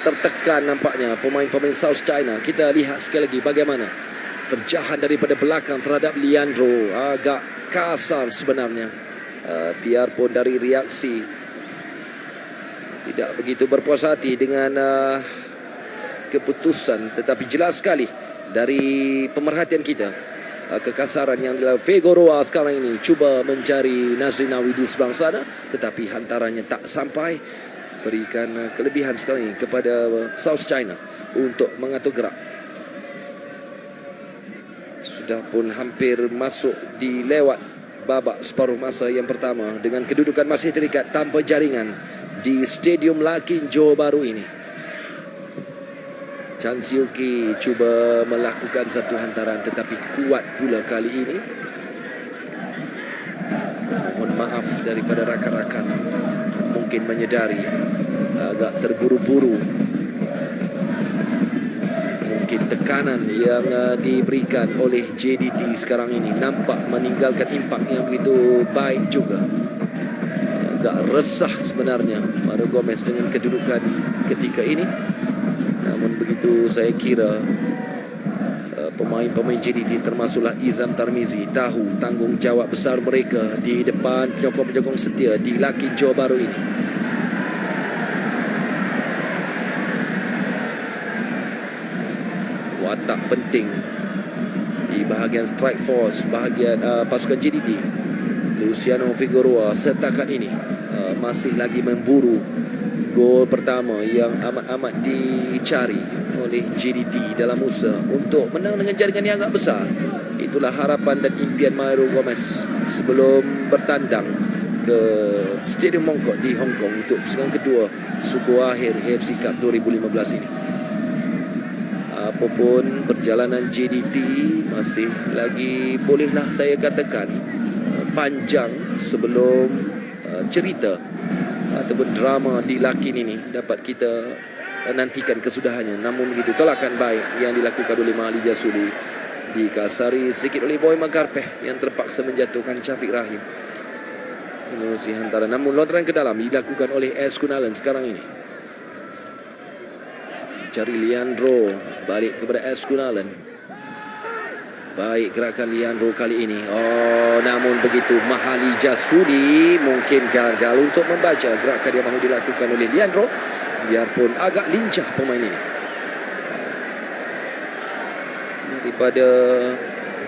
tertekan nampaknya pemain-pemain South China. Kita lihat sekali lagi bagaimana terjahan daripada belakang terhadap Leandro. Agak kasar sebenarnya. Biarpun dari reaksi tidak begitu berpuas hati dengan keputusan, tetapi jelas sekali dari pemerhatian kita kekasaran yang dilakukan Figueroa sekarang ini cuba mencari Nazrinawi di sebelah sana tetapi hantarannya tak sampai, berikan kelebihan sekarang ini kepada South China untuk mengatur gerak. sudah pun hampir masuk di lewat babak separuh masa yang pertama dengan kedudukan masih terikat tanpa jaringan di Stadium Larkin Johor Bahru ini. Chan Siew Kee cuba melakukan satu hantaran tetapi kuat pula kali ini. Mohon maaf daripada rakan-rakan, mungkin menyedari agak terburu-buru. Mungkin tekanan yang diberikan oleh JDT sekarang ini nampak meninggalkan impak yang begitu baik juga. Agak resah sebenarnya Mario Gomez dengan kedudukan ketika ini. Namun begitu saya kira pemain-pemain JDT termasuklah Izam Tarmizi tahu tanggungjawab besar mereka di depan penyokong-penyokong setia di Larkin Johor Bahru ini. Watak penting di bahagian strike force, bahagian pasukan JDT. Luciano Figueroa setakat ini masih lagi memburu gol pertama yang amat-amat dicari oleh JDT dalam usaha untuk menang dengan jaringan yang agak besar. Itulah harapan dan impian Mario Gomez sebelum bertandang ke Stadium Mongkok di Hong Kong untuk pusingan kedua suku akhir AFC Cup 2015 ini. Apapun perjalanan JDT masih lagi bolehlah saya katakan panjang sebelum cerita ataupun drama di Larkin ini dapat kita nantikan kesudahannya. Namun begitu tolakan baik yang dilakukan oleh Mahali Jasuli dikasari sedikit oleh Boy Makarpeh yang terpaksa menjatuhkan Syafiq Rahim. Menerusi hantaran, namun lontaran ke dalam dilakukan oleh S. Kunalan sekarang ini. Cari Leandro, balik kepada S. Kunalan. Baik gerakan Leandro kali ini. Oh, namun begitu Mahali Jasuli mungkin gagal untuk membaca gerakan yang mahu dilakukan oleh Leandro. Biarpun agak lincah pemain ini. Daripada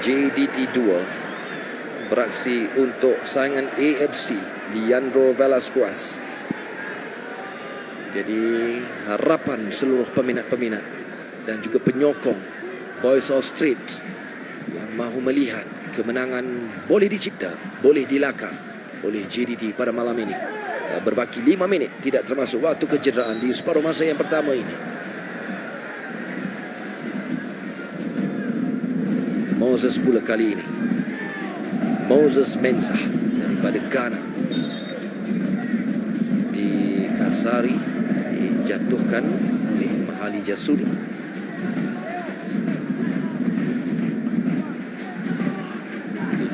JDT 2 beraksi untuk saingan AFC Leandro Velasquez. Jadi harapan seluruh peminat-peminat dan juga penyokong Boys of Street yang mahu melihat kemenangan boleh dicipta, boleh dilakar oleh JDT pada malam ini. Berbaki 5 minit tidak termasuk waktu kecederaan di separuh masa yang pertama ini. Moses pula kali ini. Moses Mensah daripada Ghana dikasari, dijatuhkan oleh Mahali Jasuli.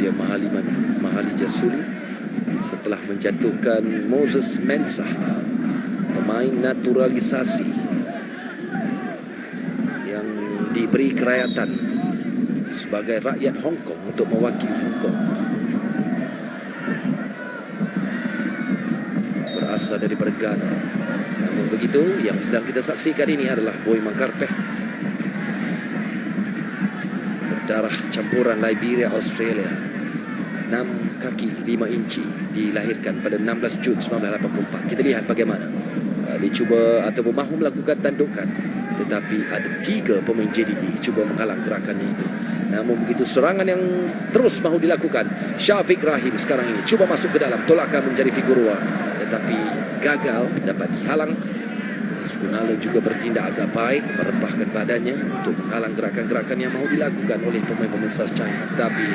Dia Mahali Jasuli setelah menjatuhkan Moses Mensah, pemain naturalisasi yang diberi kerakyatan sebagai rakyat Hong Kong untuk mewakili Hong Kong. Berasal daripada Ghana. Namun begitu, yang sedang kita saksikan ini adalah Boy Makarpeh, berdarah campuran Liberia Australia. 6 kaki 5 inci, dilahirkan pada 16 Jun 1984. Kita lihat bagaimana dia cuba ataupun mahu melakukan tandukan, tetapi ada 3 pemain JDT cuba menghalang gerakannya itu. Namun begitu serangan yang terus mahu dilakukan Syafiq Rahim sekarang ini cuba masuk ke dalam, tolakan mencari Figueroa tetapi gagal, dapat dihalang. Kunala juga bertindak agak baik, merempahkan badannya untuk menghalang gerakan-gerakan yang mahu dilakukan oleh pemain-pemain South China. Tapi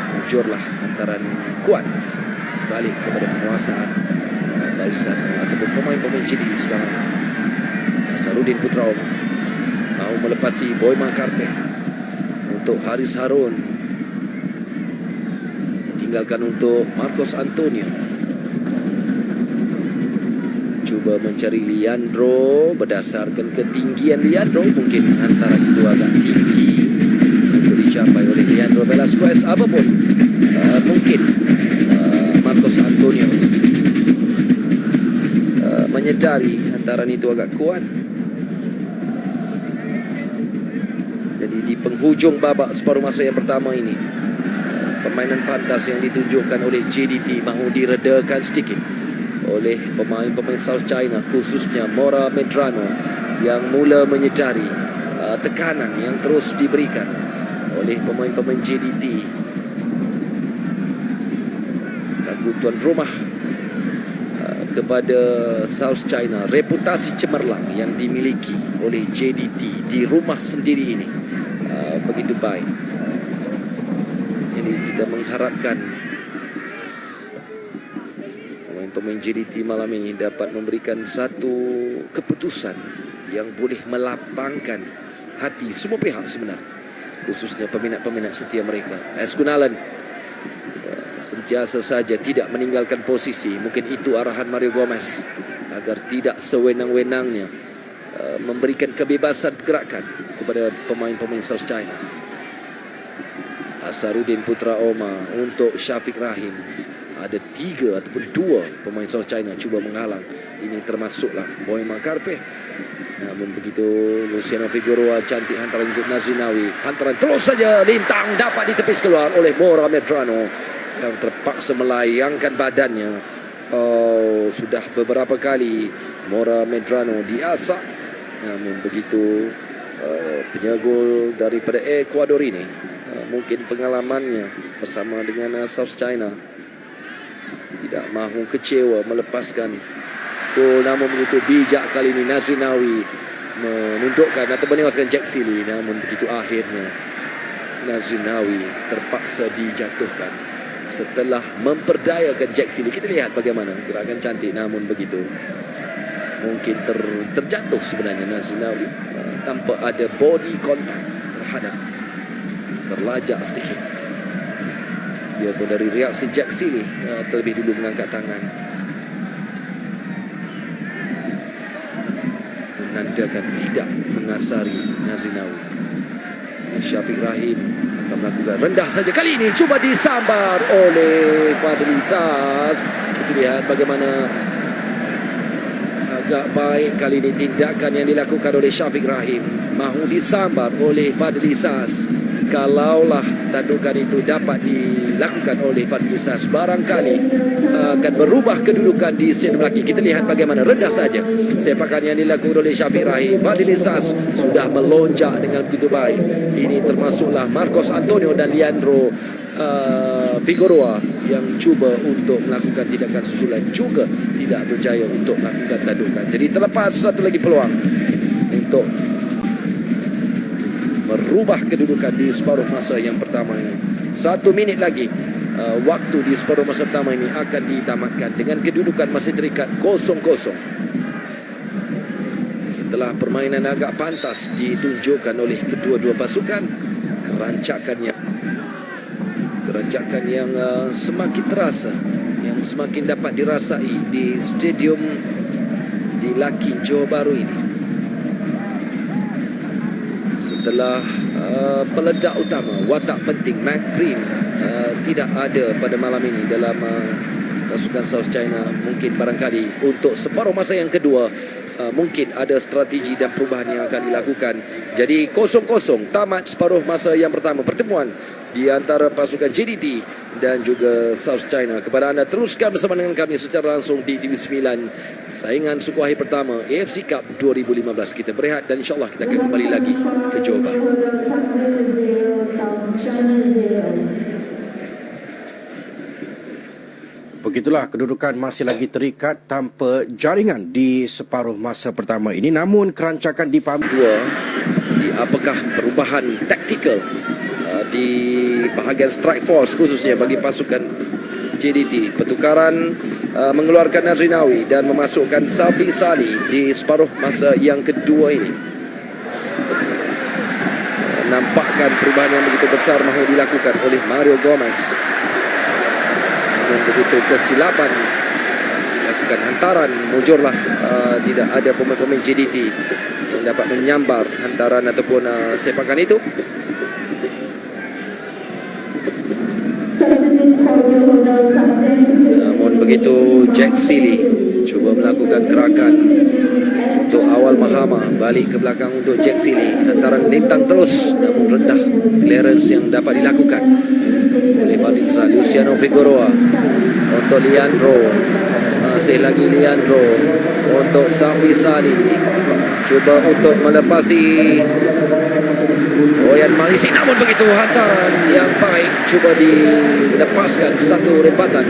mujurlah antaran kuat balik kepada penguasaan barisan ataupun pemain-pemain JDT sekarang ini. Sarudin Putra Omar mahu melepasi Boy Makarpeh untuk Haris Harun, ditinggalkan untuk Marcos Antonio. Cuba mencari Leandro, berdasarkan ketinggian Leandro mungkin hantaran itu agak tinggi untuk dicapai oleh Leandro Velasquez. Apapun mungkin Marcos Antonio menyedari hantaran itu agak kuat. Jadi di penghujung babak separuh masa yang pertama ini, permainan pantas yang ditunjukkan oleh JDT mahu diredakan sedikit oleh pemain-pemain South China, khususnya Mora Medrano yang mula menyedari tekanan yang terus diberikan oleh pemain-pemain JDT selaku tuan rumah kepada South China. Reputasi cemerlang yang dimiliki oleh JDT di rumah sendiri ini begitu baik. Jadi kita mengharapkan pemain-pemain JDT malam ini dapat memberikan satu keputusan yang boleh melapangkan hati semua pihak sebenarnya, khususnya peminat-peminat setia mereka. AS Gunalan sentiasa saja tidak meninggalkan posisi. Mungkin itu arahan Mario Gomez agar tidak sewenang-wenangnya memberikan kebebasan pergerakan kepada pemain-pemain South China. Asarudin Putra Oma untuk Syafiq Rahim. Ada 3 ataupun 2 pemain South China cuba menghalang. Ini termasuklah Boy Makarpe. Namun begitu, Luciano Figueroa cantik hantaran untuk Nazrinawi. Hantaran terus saja lintang dapat ditepis keluar oleh Mora Medrano yang terpaksa melayangkan badannya. Sudah beberapa kali Mora Medrano diasak. Namun begitu, penyegol daripada Ecuador ini mungkin pengalamannya bersama dengan South China tidak mahu kecewa melepaskan gol. Namun begitu bijak kali ini Nazrinawi menundukkan atau menewaskan Jack Sealy. Namun begitu akhirnya Nazrinawi terpaksa dijatuhkan setelah memperdayakan Jack Sealy. Kita lihat bagaimana gerakan cantik. Namun begitu mungkin terjatuh sebenarnya Nazrinawi tanpa ada body contact terhadap, terlajak sedikit. Biarpun dari reaksi Jack Sealy terlebih dulu mengangkat tangan menandakan tidak mengasari Nazrinawi. Syafiq Rahim akan melakukan rendah saja kali ini, cuba disambar oleh Fadlizaz. Kita lihat bagaimana agak baik kali ini tindakan yang dilakukan oleh Syafiq Rahim. Mahu disambar oleh Fadlizaz. Kalaulah tandukan itu dapat dilakukan oleh Fadlizaz, barangkali akan berubah kedudukan di stadium lelaki. Kita lihat bagaimana rendah saja sepakan yang dilakukan oleh Syafiq Rahim. Fadlizaz sudah melonjak dengan begitu baik. Ini termasuklah Marcos Antonio dan Leandro Figueroa yang cuba untuk melakukan tindakan susulan, juga tidak berjaya untuk melakukan tandukan. Jadi terlepas satu lagi peluang untuk merubah kedudukan di separuh masa yang pertama ini. 1 minit lagi waktu di separuh masa pertama ini akan ditamatkan dengan kedudukan masih terikat 0-0. Setelah permainan agak pantas ditunjukkan oleh kedua-dua pasukan, kerancakan yang semakin terasa, yang semakin dapat dirasai di stadium di Lakin, Johor Bahru ini. Setelah peledak utama, watak penting Mac Prim tidak ada pada malam ini dalam pasukan South China. Mungkin barangkali untuk separuh masa yang kedua mungkin ada strategi dan perubahan yang akan dilakukan. Jadi 0-0 tamat separuh masa yang pertama pertemuan di antara pasukan JDT dan juga South China. Kepada anda, teruskan bersama dengan kami secara langsung di TV9 saingan suku akhir pertama AFC Cup 2015. Kita berehat dan insyaAllah kita akan kembali lagi ke Johor Bahru. Begitulah kedudukan masih lagi terikat tanpa jaringan di separuh masa pertama ini. Namun kerancakan dipahami apakah perubahan taktikal di bahagian strike force khususnya bagi pasukan JDT. Pertukaran mengeluarkan Nazrinawi dan memasukkan Safi Sali di separuh masa yang kedua ini. Nampakkan perubahan yang begitu besar mahu dilakukan oleh Mario Gomez. Namun begitu kesilapan dilakukan hantaran, mujurlah tidak ada pemain-pemain JDT yang dapat menyambar hantaran ataupun sepakan itu. Namun begitu Jack Sealy cuba melakukan gerakan untuk awal Mahama, balik ke belakang untuk Jack Sealy. Hantaran lintang terus namun rendah clearance yang dapat dilakukan oleh Fadlizaz. Luciano Figueroa untuk Leandro, masih lagi Leandro untuk Safi Sali, cuba untuk melepasi Oyan Malisi, namun begitu hantaran yang baik cuba dilepaskan satu rempatan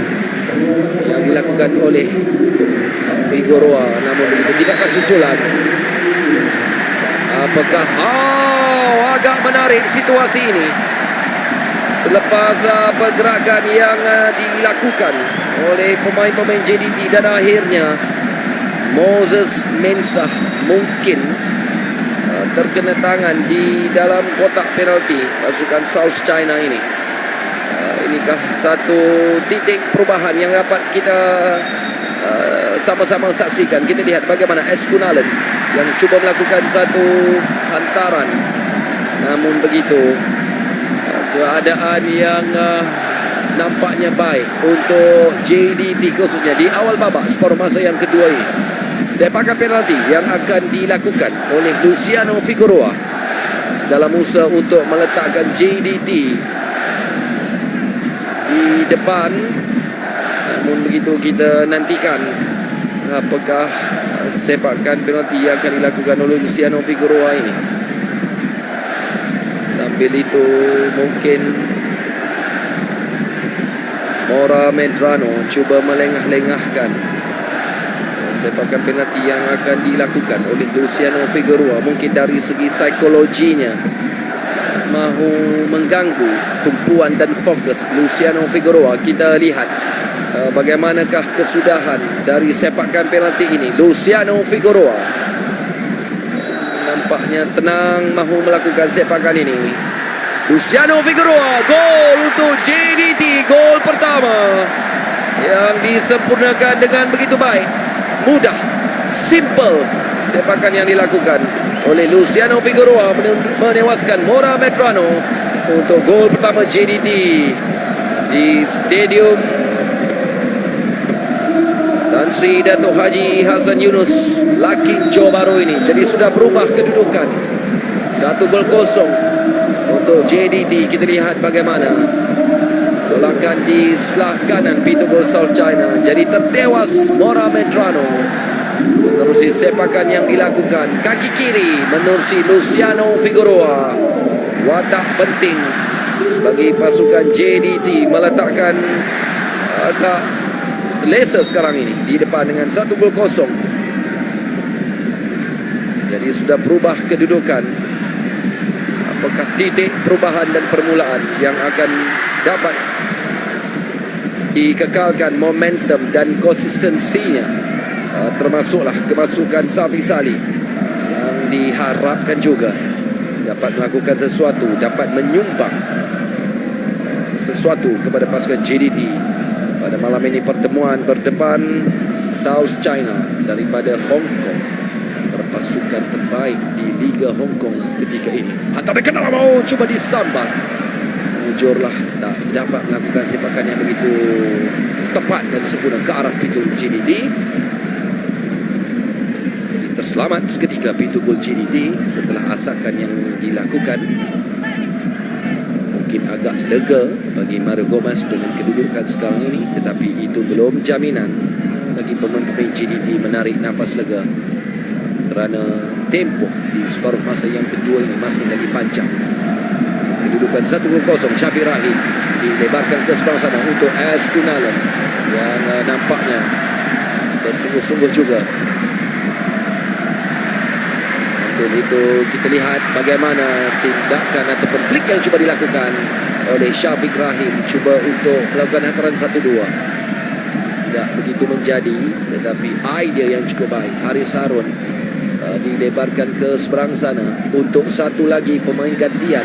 yang dilakukan oleh Figueroa, namun begitu tidakkah susulan. Apakah agak menarik situasi ini selepas pergerakan yang dilakukan oleh pemain-pemain JDT dan akhirnya Moses Mensah mungkin terkena tangan di dalam kotak penalti pasukan South China ini. Inikah satu titik perubahan yang dapat kita sama-sama saksikan. Kita lihat bagaimana Eskunalen yang cuba melakukan satu hantaran, namun begitu keadaan yang nampaknya baik untuk JDT khususnya di awal babak separuh masa yang kedua ini. Sepakan penalti yang akan dilakukan oleh Luciano Figueroa dalam usaha untuk meletakkan JDT di depan. Namun begitu kita nantikan apakah sepakan penalti yang akan dilakukan oleh Luciano Figueroa ini. Sambil itu mungkin Mora Medrano cuba melengah-lengahkan sepakan penalti yang akan dilakukan oleh Luciano Figueroa. Mungkin dari segi psikologinya mahu mengganggu tumpuan dan fokus Luciano Figueroa. Kita lihat bagaimanakah kesudahan dari sepakan penalti ini. Luciano Figueroa nampaknya tenang mahu melakukan sepakan ini. Luciano Figueroa, gol untuk JDT, gol pertama yang disempurnakan dengan begitu baik. Mudah, simple sepakan yang dilakukan oleh Luciano Figueroa menewaskan Mora Medrano untuk gol pertama JDT di Stadium Tan Sri Dato' Haji Hassan Yunus, Laking, Johor Bahru ini. Jadi sudah berubah kedudukan 1-0 untuk JDT. Kita lihat bagaimana tolakan di sebelah kanan pintu gol South China. Jadi tertewas Mora Medrano menerusi sepakan yang dilakukan. Kaki kiri menerusi Luciano Figueroa. Watak penting bagi pasukan JDT meletakkan agak selesa sekarang ini di depan dengan 1-0. Jadi sudah berubah kedudukan. Apakah titik perubahan dan permulaan yang akan dapat dikekalkan momentum dan konsistensinya, termasuklah kemasukan Safi Salih yang diharapkan juga dapat melakukan sesuatu, dapat menyumbang sesuatu kepada pasukan JDT pada malam ini. Pertemuan berdepan South China daripada Hong Kong, pasukan terbaik di Liga Hong Kong ketika ini. Hantar ke dalam, cuba disambar. Mujurlah tak dapat melakukan sepakan yang begitu tepat dan sempurna ke arah pintu JDT. Jadi terselamat seketika pintu gol JDT setelah asakan yang dilakukan. Mungkin agak lega bagi Mario Gomez dengan kedudukan sekarang ini, tetapi itu belum jaminan bagi pemain-pemain JDT menarik nafas lega, kerana tempoh di separuh masa yang kedua ini masih lagi panjang. Kedudukan 1-0. Syafiq Rahim dilebarkan ke seberang sana untuk Eskunalen yang nampaknya bersungguh-sungguh juga. Dan itu kita lihat bagaimana tindakan ataupun flick yang cuba dilakukan oleh Syafiq Rahim, cuba untuk melakukan hantaran 1-2. Tidak begitu menjadi, tetapi idea yang cukup baik. Haris Harun dilebarkan ke seberang sana untuk satu lagi pemain gantian,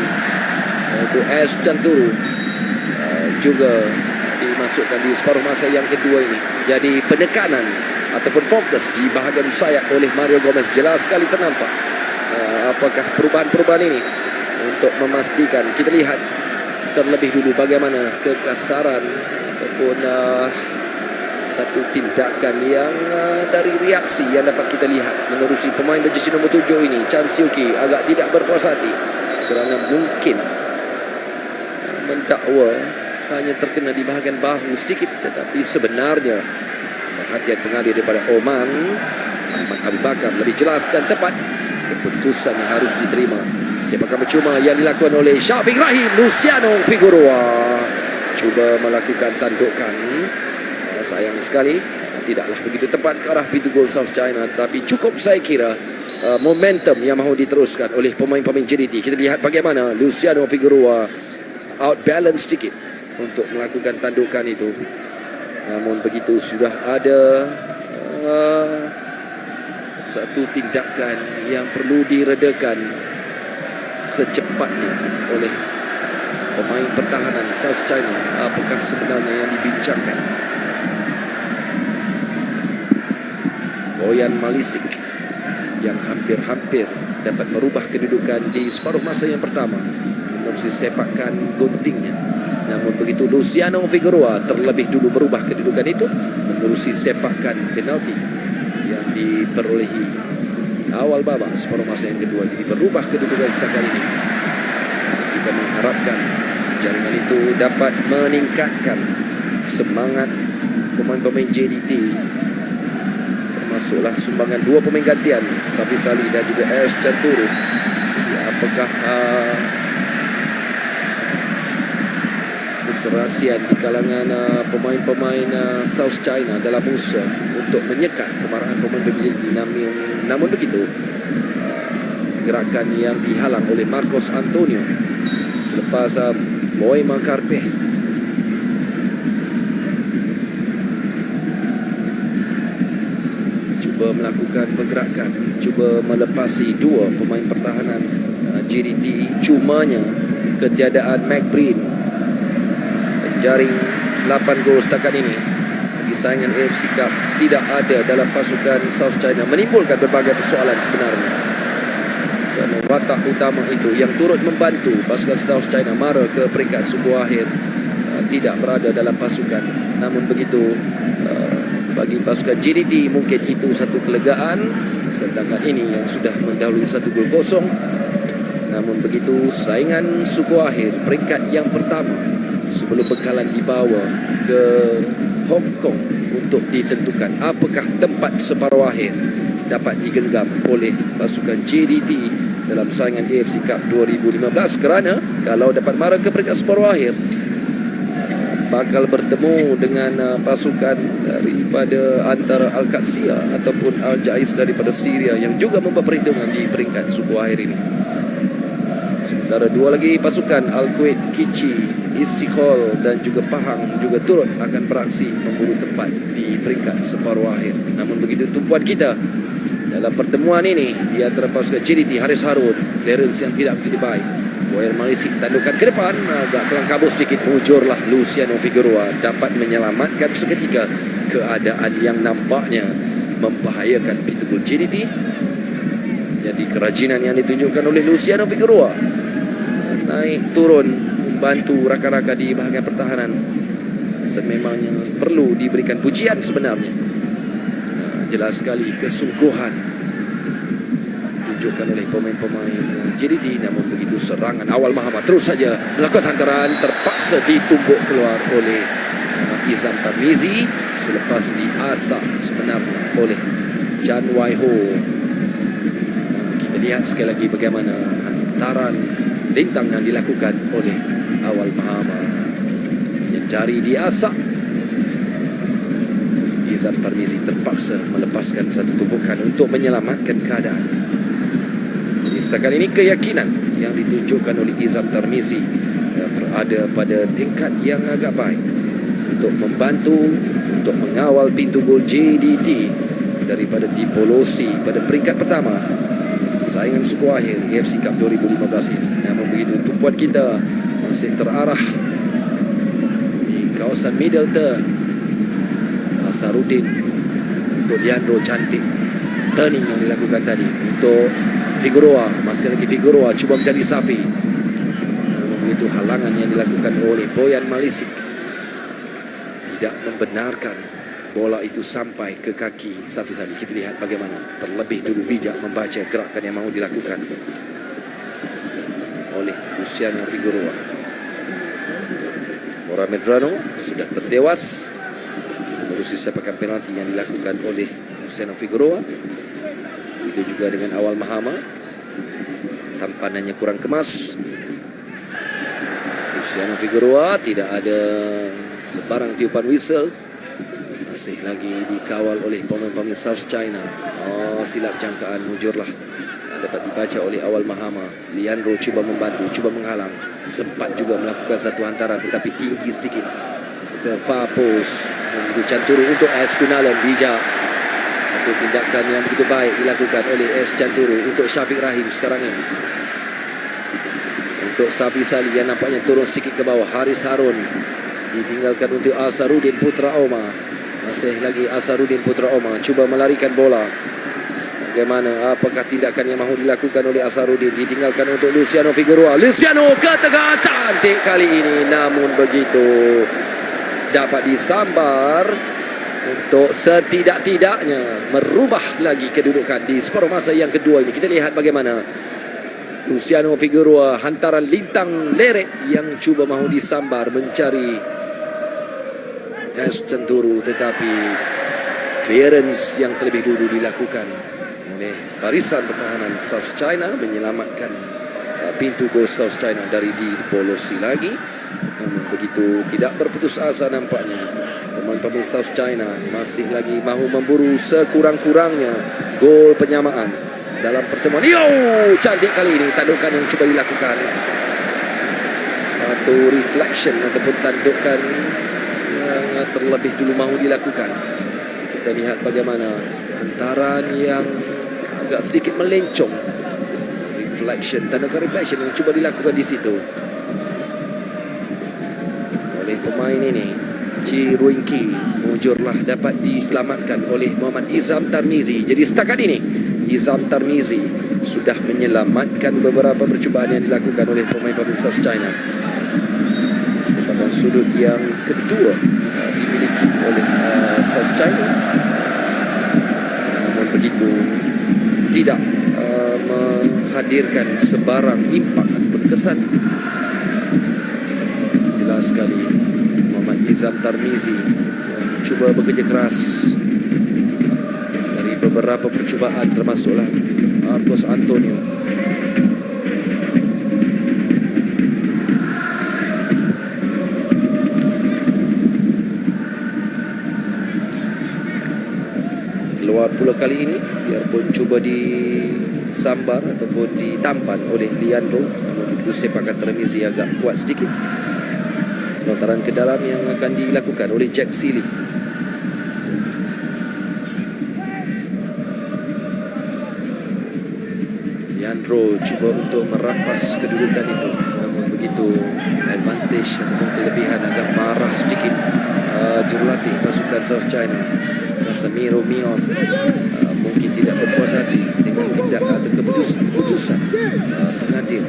untuk S. Canturu, juga dimasukkan di separuh masa yang kedua ini. Jadi penekanan ataupun fokus di bahagian sayap oleh Mario Gomez jelas sekali ternampak. Apakah perubahan-perubahan ini untuk memastikan, kita lihat terlebih dulu bagaimana kekasaran ataupun satu tindakan yang dari reaksi yang dapat kita lihat menerusi pemain berjersey nombor 7 ini, Chan Siu-ki, agak tidak berpuas hati kerana mungkin mendakwa hanya terkena di bahagian bahu sedikit, tetapi sebenarnya perhatian pengadil daripada Oman Ahmad Abu Bakar lebih jelas dan tepat. Keputusan yang harus diterima Sepakan percuma yang dilakukan oleh Syafiq Rahim. Luciano Figueroa cuba melakukan tandukan. Sayang sekali tidaklah begitu tepat ke arah pintu gol South China, tetapi cukup saya kira momentum yang mahu diteruskan oleh pemain-pemain JDT. Kita lihat bagaimana Luciano Figueroa outbalance sedikit untuk melakukan tandukan itu. Namun begitu sudah ada satu tindakan yang perlu diredakan secepatnya oleh pemain pertahanan South China. Apakah sebenarnya yang dibincangkan? Boyan Malisik yang hampir-hampir dapat merubah kedudukan di separuh masa yang pertama menerusi sepakan guntingnya. Namun begitu Luciano Figueroa terlebih dulu merubah kedudukan itu menerusi sepakan penalti yang diperolehi awal babak separuh masa yang kedua. Jadi berubah kedudukan setakat ini. Kita mengharapkan jaringan itu dapat meningkatkan semangat pemain-pemain JDT, termasuklah sumbangan dua pemain gantian Safi Salih dan juga Ash Chanturu. Apakah keserasian di kalangan pemain-pemain South China dalam usaha untuk menyekat kemarahan pemain JDT? Namun begitu gerakan yang dihalang oleh Marcos Antonio selepas Boy Makarpe cuba melakukan pergerakan, cuba melepasi dua pemain pertahanan JDT. Cumanya ketiadaan McBreen, penjaring 8 gol setakat ini bagi saingan AFC Cup, tidak ada dalam pasukan South China, menimbulkan berbagai persoalan sebenarnya. Kerana watak utama itu yang turut membantu pasukan South China mara ke peringkat suku akhir tidak berada dalam pasukan. Namun begitu bagi pasukan JDT mungkin itu satu kelegaan, sedangkan ini yang sudah mendahului 1-0. Namun begitu saingan suku akhir peringkat yang pertama sebelum bekalan dibawa ke Hong Kong untuk ditentukan apakah tempat separuh akhir dapat digenggam oleh pasukan JDT dalam saingan AFC Cup 2015, kerana kalau dapat mara ke peringkat separuh akhir bakal bertemu dengan pasukan daripada antara Al-Qadsia ataupun Al-Jais daripada Syria yang juga membuat perhitungan di peringkat suku akhir ini. Sementara dua lagi pasukan Al-Kuwait, Kichi, Istiqlal dan juga Pahang juga turut akan beraksi memburu tempat di peringkat separuh akhir. Namun begitu tumpuan kita dalam pertemuan ini di antara pasukan JDT, Haris Harun, clearance yang tidak begitu baik. Boyan Malisik tandukan ke depan, agak kelang kabut sedikit, mujurlah Luciano Figueroa dapat menyelamatkan seketika keadaan yang nampaknya membahayakan pintu gol JDT. Jadi kerajinan yang ditunjukkan oleh Luciano Figueroa naik turun membantu rakan-rakan di bahagian pertahanan sememangnya perlu diberikan pujian sebenarnya. Jelas sekali kesungguhan ditunjukkan oleh pemain-pemain JDT. Namun begitu serangan awal Muhammad terus saja melakukan hantaran, terpaksa ditumbuk keluar oleh Izam Tarmizi selepas diasak sebenarnya oleh Chan Wai Ho. Kita lihat sekali lagi bagaimana hantaran lintang yang dilakukan oleh awal Muhammad yang jari diasak. Izam Tarmizi terpaksa melepaskan satu tumpukan untuk menyelamatkan keadaan. Jadi setakat ini keyakinan yang ditunjukkan oleh Izam Tarmizi berada pada tingkat yang agak baik untuk membantu, untuk mengawal pintu gol JDT daripada dipolosi pada peringkat pertama saingan suku akhir AFC Cup 2015 ini. Namun begitu tumpuan kita masih terarah di kawasan Middleton. Asarudin untuk Leandro Cantik, turning yang dilakukan tadi untuk Figueroa, masih lagi Figueroa cuba mencari Safi. Begitu halangan yang dilakukan oleh Boyan Malisik tidak membenarkan bola itu sampai ke kaki Safi Salih. Kita lihat bagaimana terlebih dulu bijak membaca gerakan yang mahu dilakukan oleh Luciano Figueroa. Mora Medrano sudah terdewas menerusi sepakan penalti yang dilakukan oleh Luciano Figueroa. Itu juga dengan awal Mahama. Tampanannya kurang kemas. Luciano Figueroa tidak ada sebarang tiupan whistle. Masih lagi dikawal oleh pemain-pemain South China. Silap jangkaan mujurlah. Dapat dibaca oleh Awal Mahama. Leandro cuba membantu, cuba menghalang. Sempat juga melakukan satu hantaran tetapi tinggi sedikit ke far post. Menuju Canturu untuk S. Kunalan. Bijak. Satu tindakan yang begitu baik dilakukan oleh S. Canturu untuk Syafiq Rahim sekarang ini. Untuk Safi Sali yang nampaknya turun sedikit ke bawah. Haris Harun ditinggalkan untuk Asarudin Putra Oma. Masih lagi Asarudin Putra Oma cuba melarikan bola. Bagaimana, apakah tindakan yang mahu dilakukan oleh Asarudin? Ditinggalkan untuk Luciano Figueroa. Luciano ke tengah, cantik kali ini. Namun begitu dapat disambar untuk setidak-tidaknya merubah lagi kedudukan di separuh masa yang kedua ini. Kita lihat bagaimana Luciano Figueroa hantaran lintang lerek yang cuba mahu disambar mencari S. Canturu, tetapi clearance yang terlebih dulu dilakukan oleh barisan pertahanan South China menyelamatkan pintu gol South China dari dibolosi lagi. Namun begitu tidak berputus asa nampaknya pemain-pemain South China masih lagi mahu memburu sekurang-kurangnya gol penyamaan dalam pertemuan. Cantik kali ini tandukan yang cuba dilakukan. Satu reflection ataupun tandukan yang terlebih dulu mahu dilakukan. Kita lihat bagaimana hantaran yang agak sedikit melencong. Reflection, tandukan reflection yang cuba dilakukan di situ oleh pemain ini. Chi Ruingki mujurlah dapat diselamatkan oleh Muhammad Izam Tarmizi. Jadi setakat ini Izam Tarmizi sudah menyelamatkan beberapa percubaan yang dilakukan oleh pemain-pemain South China. Sepadan sudut yang kedua dimiliki oleh South China. Namun begitu tidak menghadirkan sebarang impak ataupun kesan. Jelas sekali Muhammad Izam Tarmizi yang cuba bekerja keras dari beberapa percubaan, termasuklah Marcos Antonio. Keluar pula kali ini, biarpun cuba disambar ataupun ditampan oleh Leandro. Namun begitu sepakan Tarmizi agak kuat sedikit. Lontaran ke dalam yang akan dilakukan oleh Jack Sealy. Leandro cuba untuk merampas kedudukan itu. Namun begitu advantage ataupun kelebihan agak marah sedikit jurulatih pasukan South China. Casemiro Mion mungkin tidak berpuas hati dengan tindakan atau keputusan pengadil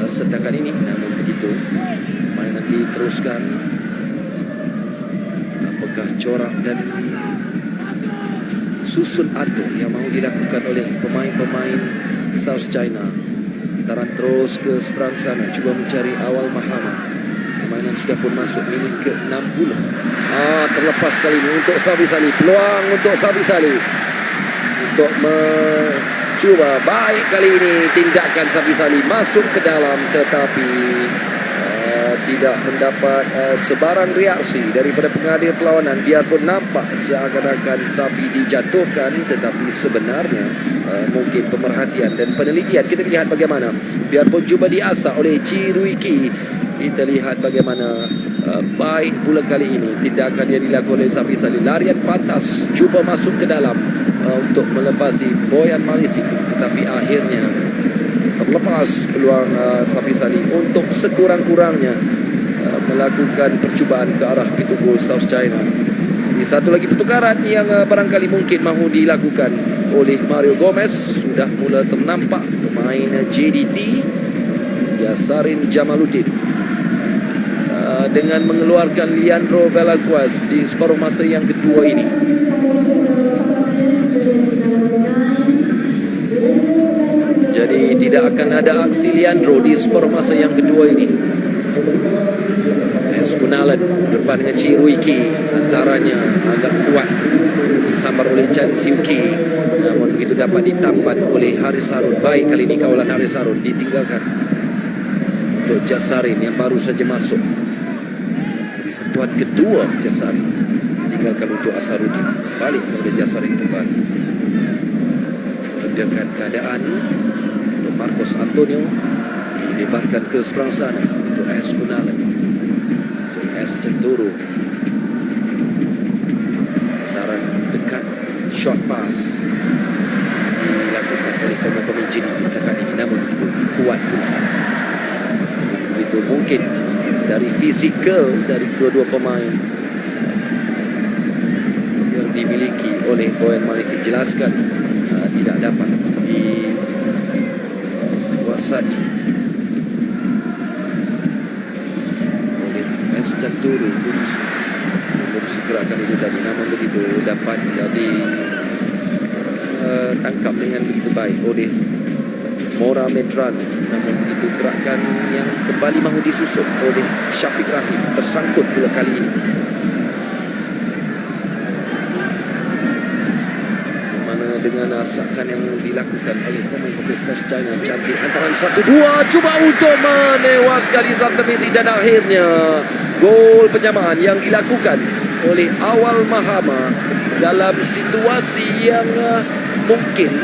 setakat ini. Namun begitu mainan diteruskan. Apakah corak dan susun atur yang mahu dilakukan oleh pemain-pemain South China? Hantaran terus ke seberang sana, cuba mencari Awal Mahama. Permainan sudah pun masuk minit ke-60. Terlepas kali ini untuk Safi Sali. Peluang untuk Safi Sali untuk mencuba. Baik kali ini tindakan Safi Sali masuk ke dalam, tetapi tidak mendapat sebarang reaksi daripada pengadil perlawanan. Biarpun nampak seakan-akan Safi dijatuhkan, tetapi sebenarnya mungkin pemerhatian dan penelitian. Kita lihat bagaimana, biarpun cuba diasah oleh Chi Ruiki, kita lihat bagaimana baik pula kali ini tindakan yang dilakukan oleh Safi Sali. Larian pantas cuba masuk ke dalam untuk melepasi Boyan Malisi, tetapi akhirnya terlepas peluang Safi Sali untuk sekurang-kurangnya melakukan percubaan ke arah pintu gol South China. Ini satu lagi pertukaran yang barangkali mungkin mahu dilakukan oleh Mario Gomez. Sudah mula ternampak pemain JDT Jasarin Jamaluddin dengan mengeluarkan Leandro Velasquez di separuh masa yang kedua ini. Jadi tidak akan ada aksi Leandro di separuh masa yang kedua ini. Eskunalan berjumpa dengan Chi Ruiki, antaranya agak kuat disambar oleh Chan Siu Ki, namun begitu dapat ditampan oleh Haris Harun. Baik kali ini kawalan Haris Harun ditinggalkan untuk Jasarin yang baru saja masuk. Jadi sentuhan kedua Jasarin tinggalkan untuk Asarudin, balik kepada Jasarin kembali. Dengan keadaan untuk Marcos Antonio dilebarkan ke seberang sana untuk S. Gunalan, untuk S. Centuru. Antaran dekat, short pass dilakukan oleh pemain-pemain JDT setakat ini, namun itu kuat pula. Itu mungkin dari fizikal dari kedua-dua pemain yang dimiliki oleh Boyan Malaysia jelas sekali tidak dapat dikuasai oleh S. Canturu khususnya menerusi gerakan itu tadi, namun begitu dapat tangkap dengan begitu baik oleh Mora Medrano. Namun begitu gerakan yang kembali mahu disusun oleh Syafiq Rahim tersangkut pula kali ini. Mana dengan asakan yang dilakukan oleh pemain South China, cantik antaran 1-2, cuba untuk menewaskan Izam Tarmizi, dan akhirnya gol penyamaan yang dilakukan oleh Awal Mahama dalam situasi yang mungkin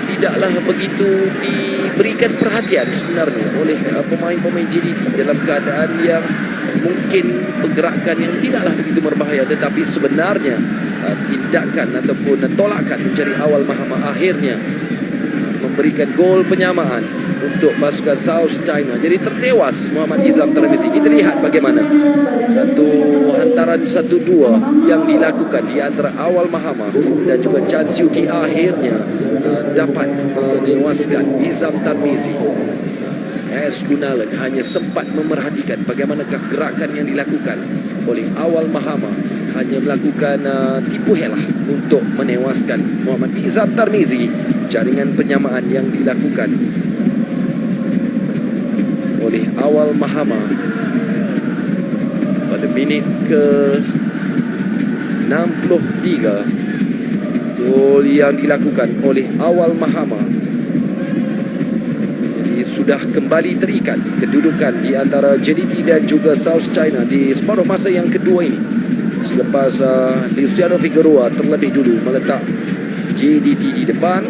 tidaklah begitu diberikan perhatian sebenarnya oleh pemain-pemain JDT, dalam keadaan yang mungkin pergerakan yang tidaklah begitu berbahaya, tetapi sebenarnya tindakan ataupun tolakan mencari Awal Mahama akhirnya memberikan gol penyamaan untuk pasukan South China. Jadi tertewas Muhammad Izam Tarmizi. Kita lihat bagaimana satu hantaran 1-2 yang dilakukan di antara Awal Mahama dan juga Chan Siu Ki akhirnya dapat menewaskan Izam Tarmizi. S. Gunalan hanya sempat memerhatikan bagaimanakah gerakan yang dilakukan oleh Awal Mahama, hanya melakukan tipu helah untuk menewaskan Muhammad Izam Tarmizi. Jaringan penyamaan yang dilakukan oleh Awal Mahama pada minit ke 63, gol yang dilakukan oleh Awal Mahama. Jadi sudah kembali terikat kedudukan di antara JDT dan juga South China di separuh masa yang kedua ini, selepas Luciano Figueroa terlebih dulu meletak JDT di depan,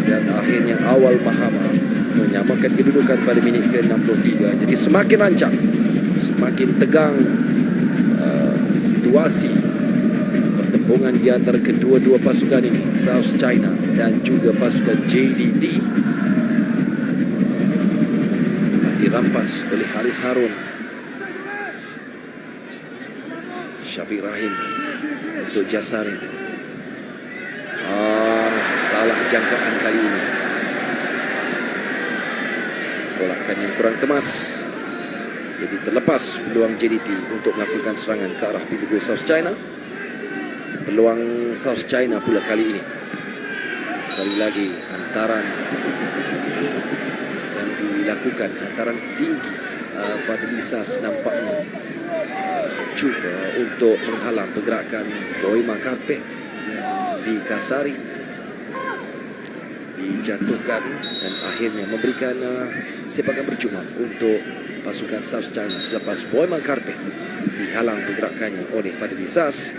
dan akhirnya Awal Mahama menyamakan kedudukan pada minit ke-63. Jadi semakin rancang, semakin tegang situasi pertempuran di antara kedua-dua pasukan ini, South China dan juga pasukan JDT. Dirampas oleh Haris Harun. Syafiq Rahim untuk Jasarin. Salah jangkaan kali ini. Tolakan yang kurang kemas. Jadi terlepas peluang JDT untuk melakukan serangan ke arah pintu gol South China. Peluang South China pula kali ini. Sekali lagi hantaran yang dilakukan, hantaran tinggi. Fadlisas nampaknya cuba untuk menghalang pergerakan Boy Makarpet yang dikasari, dijatuhkan, dan akhirnya memberikan sepakan percuma untuk pasukan South China selepas Boy Makarpet dihalang pergerakannya oleh Fadlisas.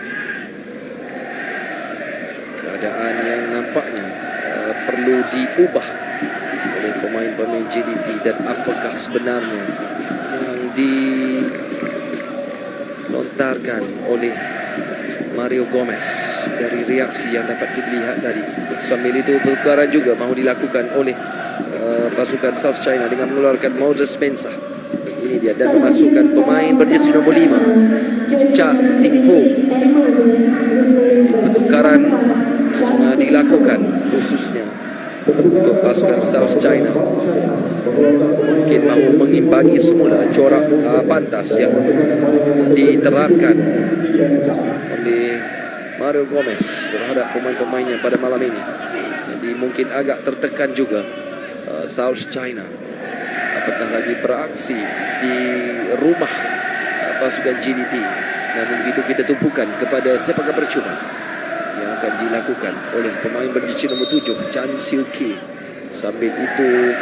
Keadaan yang nampaknya perlu diubah oleh pemain-pemain JDT, dan apakah sebenarnya yang dilontarkan oleh Mario Gomez dari reaksi yang dapat kita lihat tadi. Sambil itu pertukaran juga mahu dilakukan oleh pasukan South China dengan mengeluarkan Moses Mensah. Ini dia, dan memasukkan pemain berjersey nombor 5 Cha Ting Fu. Pertukaran dilakukan khususnya untuk pasukan South China, mungkin mahu mengimbangi semula corak pantas yang diterapkan oleh Mario Gomez terhadap pemain-pemainnya pada malam ini. Jadi mungkin agak tertekan juga South China, apatah lagi beraksi di rumah pasukan GDT. Namun begitu kita tumpukan kepada sepakan percuma yang akan dilakukan oleh pemain berjersey nombor 7 Chan Siu Ki. Sambil itu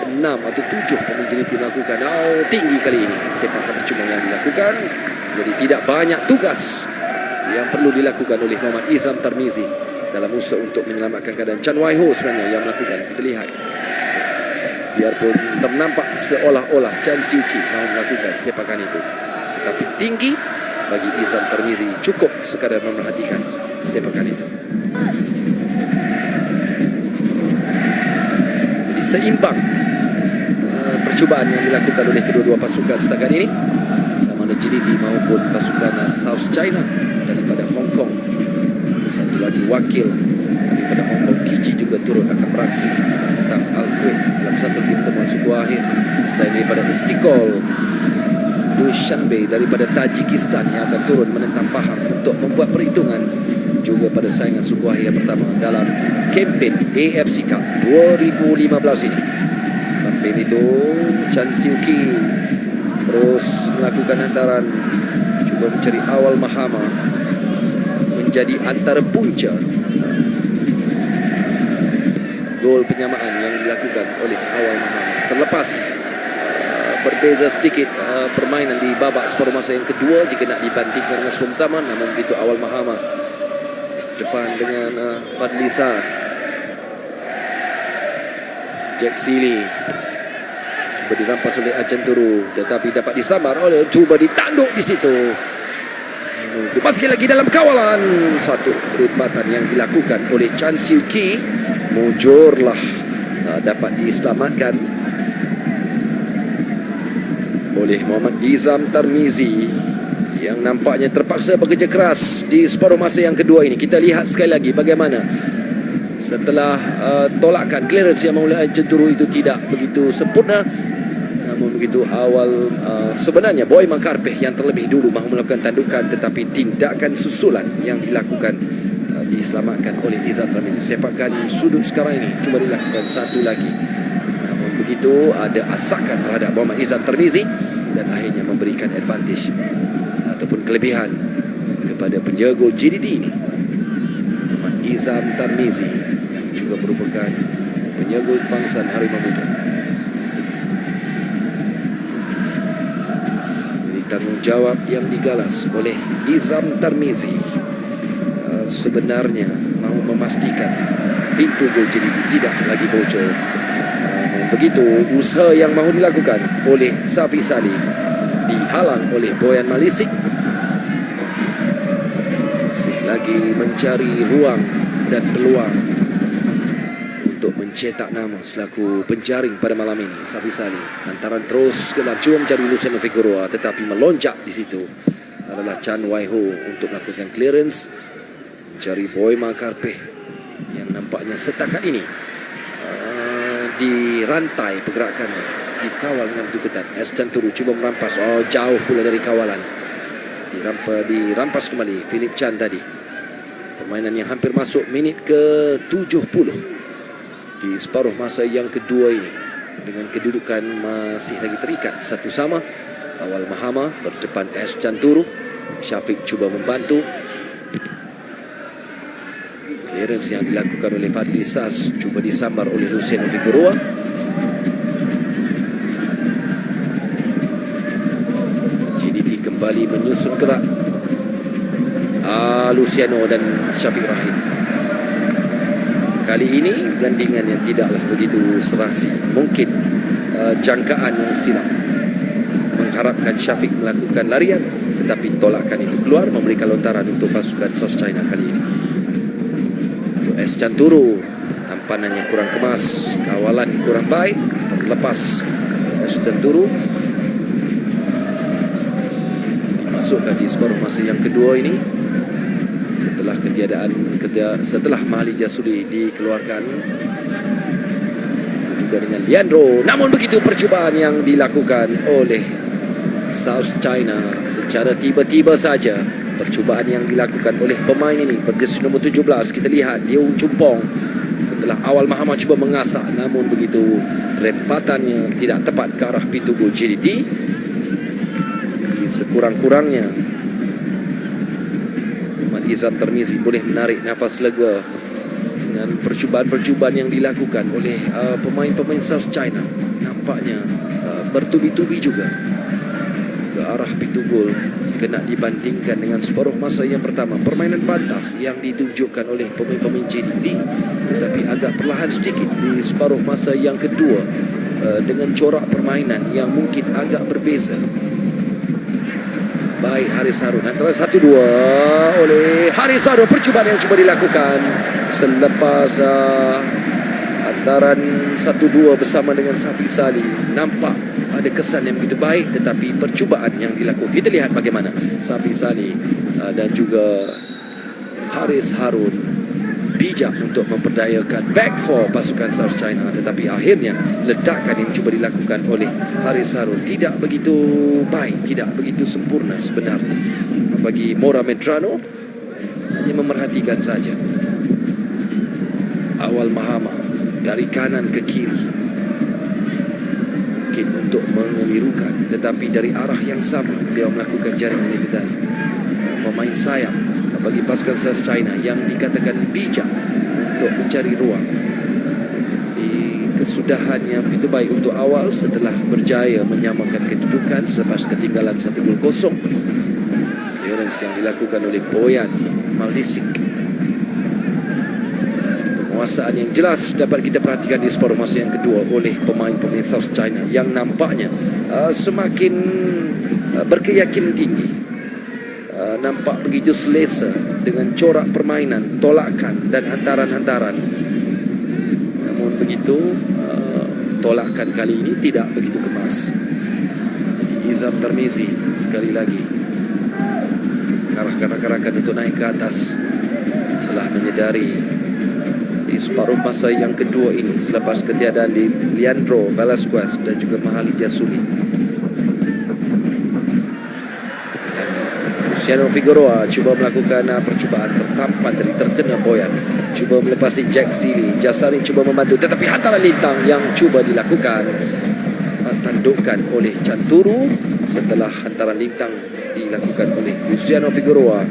6 atau 7 pemain GDT dilakukan. Tinggi kali ini sepakan percuma yang dilakukan. Jadi tidak banyak tugas yang perlu dilakukan oleh Muhammad Izam Tarmizi dalam usaha untuk menyelamatkan keadaan. Chan Wai Ho sebenarnya yang melakukan. Kita lihat, biarpun ternampak seolah-olah Chan Siu Ki mahu melakukan sepakan itu, tetapi tinggi bagi Izam Tarmizi, cukup sekadar memerhatikan sepakan itu. Jadi seimbang percubaan yang dilakukan oleh kedua-dua pasukan setakat ini, sama ada GDT maupun pasukan South China daripada Hong Kong. Satu lagi wakil daripada Hong Kong, Kiji, juga turut akan beraksi tentang Al-Kuwait dalam satu lagi pertemuan suku akhir. Selain daripada Istiqlal Dushanbe daripada Tajikistan yang akan turun menentang Pahang untuk membuat perhitungan juga pada saingan suku akhir pertama dalam kempen AFC Cup 2015 ini. Sambil itu Chan Siu Ki terus melakukan hantaran, cuba mencari awal Mahama menjadi antara punca gol penyamaan yang dilakukan oleh awal Mahama. Terlepas berbeza sedikit permainan di babak separuh masa yang kedua jika nak dibandingkan dengan sebelum pertama, namun begitu awal Mahama depan dengan Fadli Sas. Jack Seeley cuba dirampas oleh Achan Turu, tetapi dapat disamar oleh, cuba ditanduk di situ. Masih lagi dalam kawalan. Satu peribatan yang dilakukan oleh Chan Siu Ki, mujurlah dapat diselamatkan oleh Muhammad Izam Tarmizi yang nampaknya terpaksa bekerja keras di separuh masa yang kedua ini. Kita lihat sekali lagi bagaimana setelah tolakan clearance yang oleh Achan Turu itu tidak begitu sempurna. Namun begitu awal sebenarnya Boy Makarpeh yang terlebih dulu mahu melakukan tandukan, tetapi tindakan susulan yang dilakukan diselamatkan oleh Izam Tarmizi. Sepakan sudut sekarang ini cuba dilakukan satu lagi, namun begitu ada asakan terhadap Muhammad Izam Tarmizi dan akhirnya memberikan advantage ataupun kelebihan kepada penjaga GDT ini, Muhammad Izam Tarmizi, yang juga merupakan penjaga kebangsaan Harimau Muda. Tanggungjawab yang digalas oleh Izam Tarmizi sebenarnya mahu memastikan pintu gol GDT tidak lagi bocor. Begitu usaha yang mahu dilakukan oleh Safi Salih dihalang oleh Boyan Malisik. Masih lagi mencari ruang dan peluang untuk mencetak nama selaku penjaring pada malam ini. Safi Salih hantaran terus ke dalam, cuba mencari Luciano Figueroa, tetapi melonjak di situ adalah Chan Wai Ho untuk melakukan clearance, mencari Boy Makarpeh yang nampaknya setakat ini dirantai pergerakannya, dikawal dengan begitu ketat. Chan Turu cuba merampas, jauh pula dari kawalan, dirampas kembali Philip Chan tadi. Permainan yang hampir masuk minit ke 70 di separuh masa yang kedua ini, dengan kedudukan masih lagi terikat satu sama. Awal Mahama berdepan Chan Turu, Syafiq cuba membantu. Clearance yang dilakukan oleh Fadli Sas cuba disambar oleh Luciano Figueroa. GDT kembali menyusun gerak. Luciano dan Syafiq Rahim. Kali ini gandingan yang tidaklah begitu serasi. Mungkin jangkaan yang silap mengharapkan Syafiq melakukan larian, tetapi tolakan itu keluar, memberikan lontaran untuk pasukan South China kali ini. Untuk Chan Turu, tampanan yang kurang kemas, kawalan kurang baik, terlepas Chan Turu dimasukkan di separuh masa yang kedua ini. Setelah Mahali Jasuli dikeluarkan, itu juga dengan Leandro. Namun begitu percubaan yang dilakukan oleh South China secara tiba-tiba saja. Percubaan yang dilakukan oleh pemain ini berjersey nombor 17, kita lihat dia Chumpong setelah awal Mahama cuba mengasak, namun begitu rempatannya tidak tepat ke arah pintu gol GDT. Di seku sekurang-kurangnya Muhammad Izam Tarmizi boleh menarik nafas lega dengan percubaan-percubaan yang dilakukan oleh pemain-pemain South China. Nampaknya bertubi-tubi juga ke arah pintu gol jika nak dibandingkan dengan separuh masa yang pertama. Permainan pantas yang ditunjukkan oleh pemain-pemain JDT, tetapi agak perlahan sedikit di separuh masa yang kedua dengan corak permainan yang mungkin agak berbeza. Baik Haris Harun, antara 1-2 oleh Haris Harun. Percubaan yang cuba dilakukan selepas antaran 1-2 bersama dengan Safi Sali. Nampak ada kesan yang begitu baik, tetapi percubaan yang dilakukan, kita lihat bagaimana Safi Sali dan juga Haris Harun bijak untuk memperdayakan back four pasukan South China, tetapi akhirnya ledakan yang cuba dilakukan oleh Haris Harun tidak begitu baik, tidak begitu sempurna sebenarnya. Bagi Mora Medrano, hanya memerhatikan saja. Awal Mahama dari kanan ke kiri, mungkin untuk mengelirukan, tetapi dari arah yang sama beliau melakukan jaringan itu tadi. Pemain sayap bagi pasukan South China yang dikatakan bijak untuk mencari ruang. Di kesudahan yang begitu baik untuk awal setelah berjaya menyamakan kedudukan selepas ketinggalan 1-0. Clearance yang dilakukan oleh Boyan Maldisik. Penguasaan yang jelas dapat kita perhatikan di separuh masa yang kedua oleh pemain-pemain South China yang nampaknya semakin berkeyakinan tinggi. Nampak begitu selesa dengan corak permainan, tolakan dan hantaran-hantaran. Namun begitu, tolakan kali ini tidak begitu kemas. Jadi Izam Tarmizi sekali lagi mengarahkan rakan-rakan untuk naik ke atas setelah menyedari di separuh masa yang kedua ini selepas ketiadaan di Leandro Velasquez dan juga Mahali Jasuli. Luciano Figueroa cuba melakukan percubaan tertampan dari terkena Boyan, cuba melepasi Jack Seeley. Jasari cuba membantu, tetapi hantaran lintang yang cuba dilakukan tandukan oleh Canturu setelah hantaran lintang dilakukan oleh Luciano Figueroa.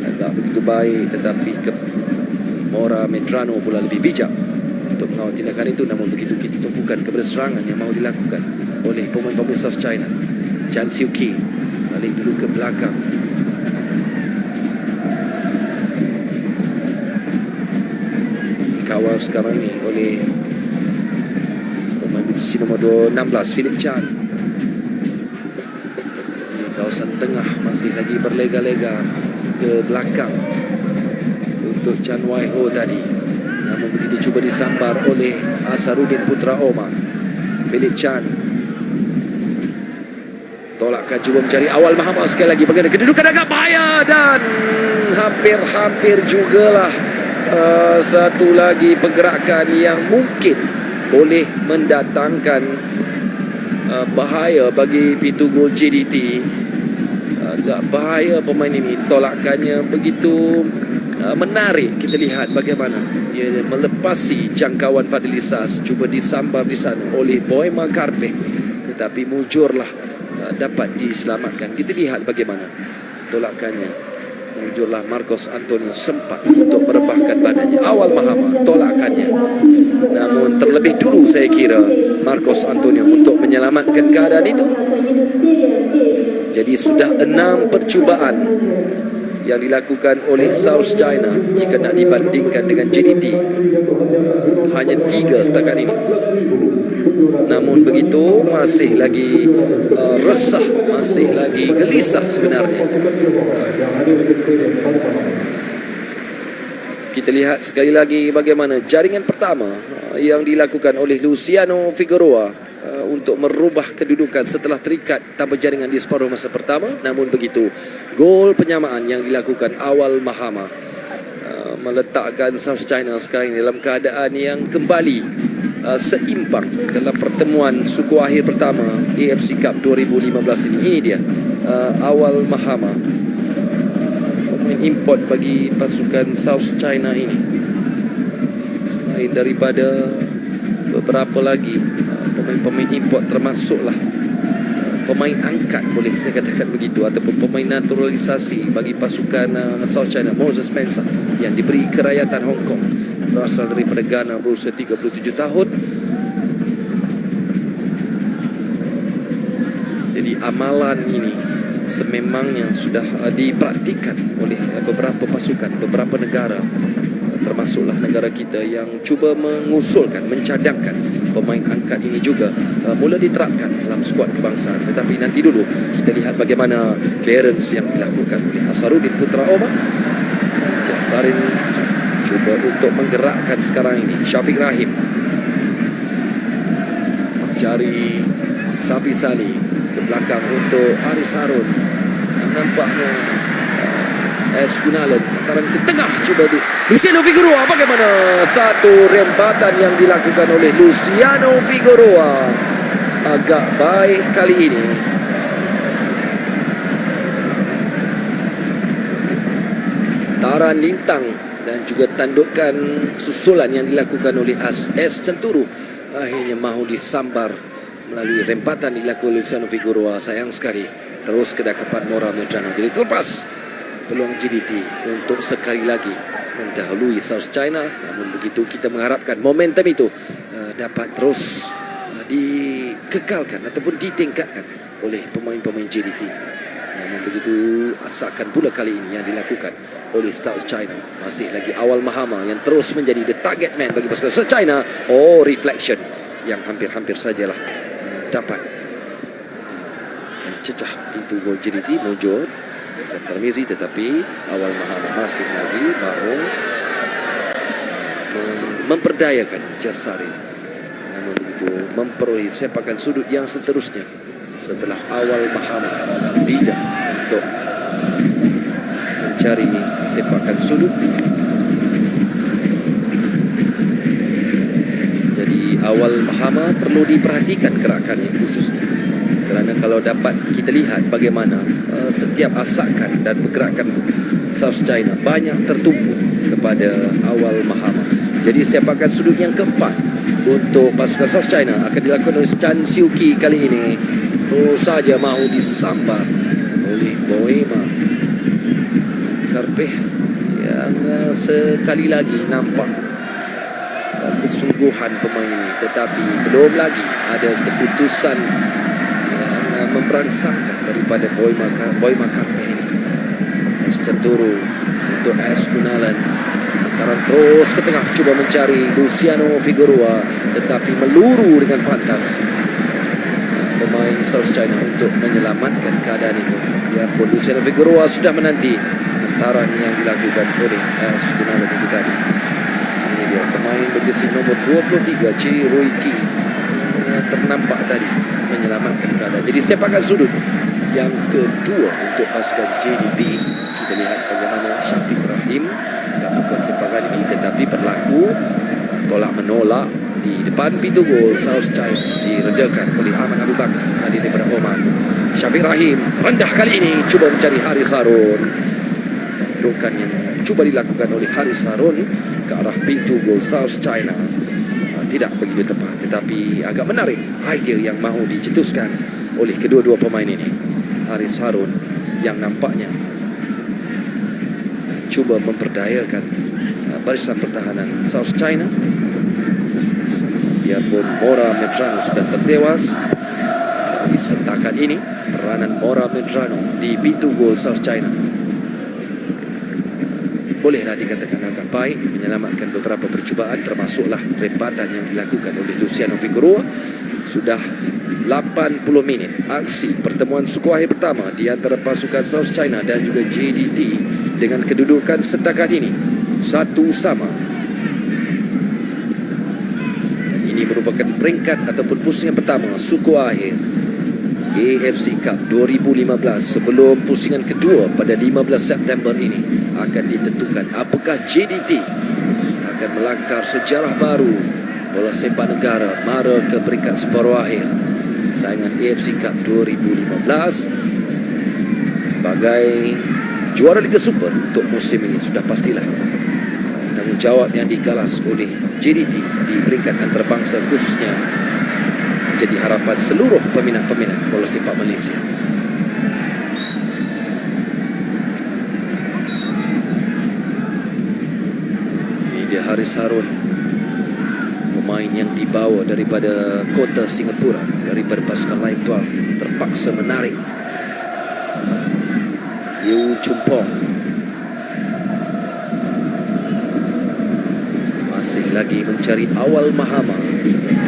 Agak begitu baik, tetapi Mora Medrano pula lebih bijak untuk mengawal tindakan itu. Namun begitu kita tumpukan kepada serangan yang mahu dilakukan oleh pemain-pemain South China. Chan Siu Ki balik dulu ke belakang. Dikawal sekarang ini oleh pemain bintang nomor 16 Philip Chan. Di kawasan tengah masih lagi berlega-lega ke belakang untuk Chan Wai Ho tadi. Namun begitu cuba disambar oleh Asarudin Putra Omar. Philip Chan tolakkan, cuba mencari awal Mahama sekali lagi. Bagaimana kedudukan agak bahaya dan hampir-hampir jugalah satu lagi pergerakan yang mungkin boleh mendatangkan bahaya bagi pintu gol JDT. Agak bahaya pemain ini, tolakannya begitu menarik. Kita lihat bagaimana dia melepasi jangkauan Fadlisas, cuba disambar di sana oleh Boema Karpe, tetapi mujurlah dapat diselamatkan. Kita lihat bagaimana tolakannya. Mujurlah Marcos Antonio sempat untuk merebahkan badannya. Awal Mahama tolakannya, namun terlebih dulu saya kira Marcos Antonio untuk menyelamatkan keadaan itu. Jadi sudah 6 percubaan yang dilakukan oleh South China jika nak dibandingkan dengan JDT. Hanya 3 setakat ini. Namun begitu masih lagi resah, masih lagi gelisah sebenarnya. Kita lihat sekali lagi bagaimana jaringan pertama yang dilakukan oleh Luciano Figueroa untuk merubah kedudukan setelah terikat tanpa jaringan di separuh masa pertama. Namun begitu, gol penyamaan yang dilakukan awal Mahama meletakkan South China sekarang dalam keadaan yang kembali seimbang dalam pertemuan suku akhir pertama AFC Cup 2015 ini. Ini dia awal Mahama, pemain import bagi pasukan South China ini. Selain daripada beberapa lagi pemain-pemain import, termasuklah pemain angkat, boleh saya katakan begitu, ataupun pemain naturalisasi bagi pasukan South China, Moses Mensah, yang diberi kerakyatan Hong Kong, berasal daripada Ghana, berusia 37 tahun. Jadi amalan ini sememangnya sudah dipraktikkan oleh beberapa pasukan, beberapa negara, termasuklah negara kita yang cuba mengusulkan, mencadangkan pemain angkat ini juga mula diterapkan dalam skuad kebangsaan. Tetapi nanti dulu kita lihat bagaimana clearance yang dilakukan oleh Asharuddin Putra Omar. Jassarin cuba untuk menggerakkan sekarang ini. Syafiq Rahim mencari Safi Sali ke belakang untuk Haris Harun. Nampaknya Gunalan hantaran ke tengah, cuba di Luciano Figueroa. Bagaimana satu rembatan yang dilakukan oleh Luciano Figueroa, agak baik kali ini. Taran lintang dan juga tandukan susulan yang dilakukan oleh S Canturu akhirnya mahu disambar melalui rempatan dilakukan oleh Luciano Figueroa. Sayang sekali, terus kedakapan Mora Medrano. Jadi terlepas peluang JDT untuk sekali lagi mendahului South China. Namun begitu, kita mengharapkan momentum itu dapat terus dikekalkan ataupun ditingkatkan oleh pemain-pemain JDT. Namun begitu, asakan pula kali ini yang dilakukan oleh South China. Masih lagi Awal Mahama yang terus menjadi the target man bagi pasukan South China. Oh, reflection yang hampir-hampir sajalah dapat mencecah pintu gol JDT. Mujur Tarmizi, tetapi Awal Mahama masih lagi mahu memperdayakan Jassarin. Namun begitu, memperoleh sepakan sudut yang seterusnya setelah Awal Mahama bijak untuk mencari sepakan sudut. Jadi Awal Mahama perlu diperhatikan gerakannya khususnya, kerana kalau dapat kita lihat bagaimana setiap asakan dan pergerakan South China banyak tertumpu kepada Awal Mahama. Jadi sepakan sudut yang keempat untuk pasukan South China akan dilakukan oleh Chan Siu Ki kali ini. Terus saja mahu disambar oleh Boema Karpeh yang sekali lagi nampak kesungguhan pemain ini, tetapi belum lagi ada keputusan memperangsangkan daripada Boema Karpeh ini. S Canturu untuk S Gunalan, hantaran terus ke tengah, cuba mencari Luciano Figueroa, tetapi meluru dengan pantas pemain South China untuk menyelamatkan keadaan itu. Biarpun Luciano Figueroa sudah menanti hantaran yang dilakukan oleh S Gunalan itu tadi. Ini dia pemain berjersey nomor 23 Chi Rui Ki yang ternampak tadi menyelamatkan keadaan. Jadi sepakan sudut yang kedua untuk pasukan JDT. Kita lihat bagaimana Syafiq Rahim tak bukan sepakan ini, tetapi berlaku tolak menolak di depan pintu gol South China, diredakan oleh Ahmad Abu Bakar tadi daripada Oman. Syafiq Rahim rendah kali ini, cuba mencari Haris Harun. Tandukan yang cuba dilakukan oleh Haris Harun ke arah pintu gol South China tidak begitu tepat, tetapi agak menarik idea yang mahu dicetuskan oleh kedua-dua pemain ini. Haris Harun yang nampaknya cuba memperdayakan barisan pertahanan South China. Biarpun Mora Medrano sudah tertewas, tapi sentakan ini peranan Mora Medrano di pintu gol South China bolehlah dikatakan agak baik, menyelamatkan beberapa percubaan, termasuklah rempatan yang dilakukan oleh Luciano Figueroa. Sudah 80 minit aksi pertemuan suku akhir pertama di antara pasukan South China dan juga JDT dengan kedudukan setakat ini 1-1. Dan ini merupakan peringkat ataupun pusingan pertama suku akhir AFC Cup 2015 sebelum pusingan kedua pada 15 September ini akan ditentukan apakah JDT akan melangkar sejarah baru bola sepak negara mara ke peringkat separuh akhir saingan AFC Cup 2015 sebagai juara Liga Super untuk musim ini. Sudah pastilah tanggungjawab yang digalas oleh JDT di peringkat antarabangsa khususnya menjadi harapan seluruh peminat-peminat bola sepak Malaysia. Ini dia Haris Harun, pemain yang dibawa daripada kota Singapura, daripada pasukan Lion 12, terpaksa menarik. Liu Chumpong masih lagi mencari Awal Mahama.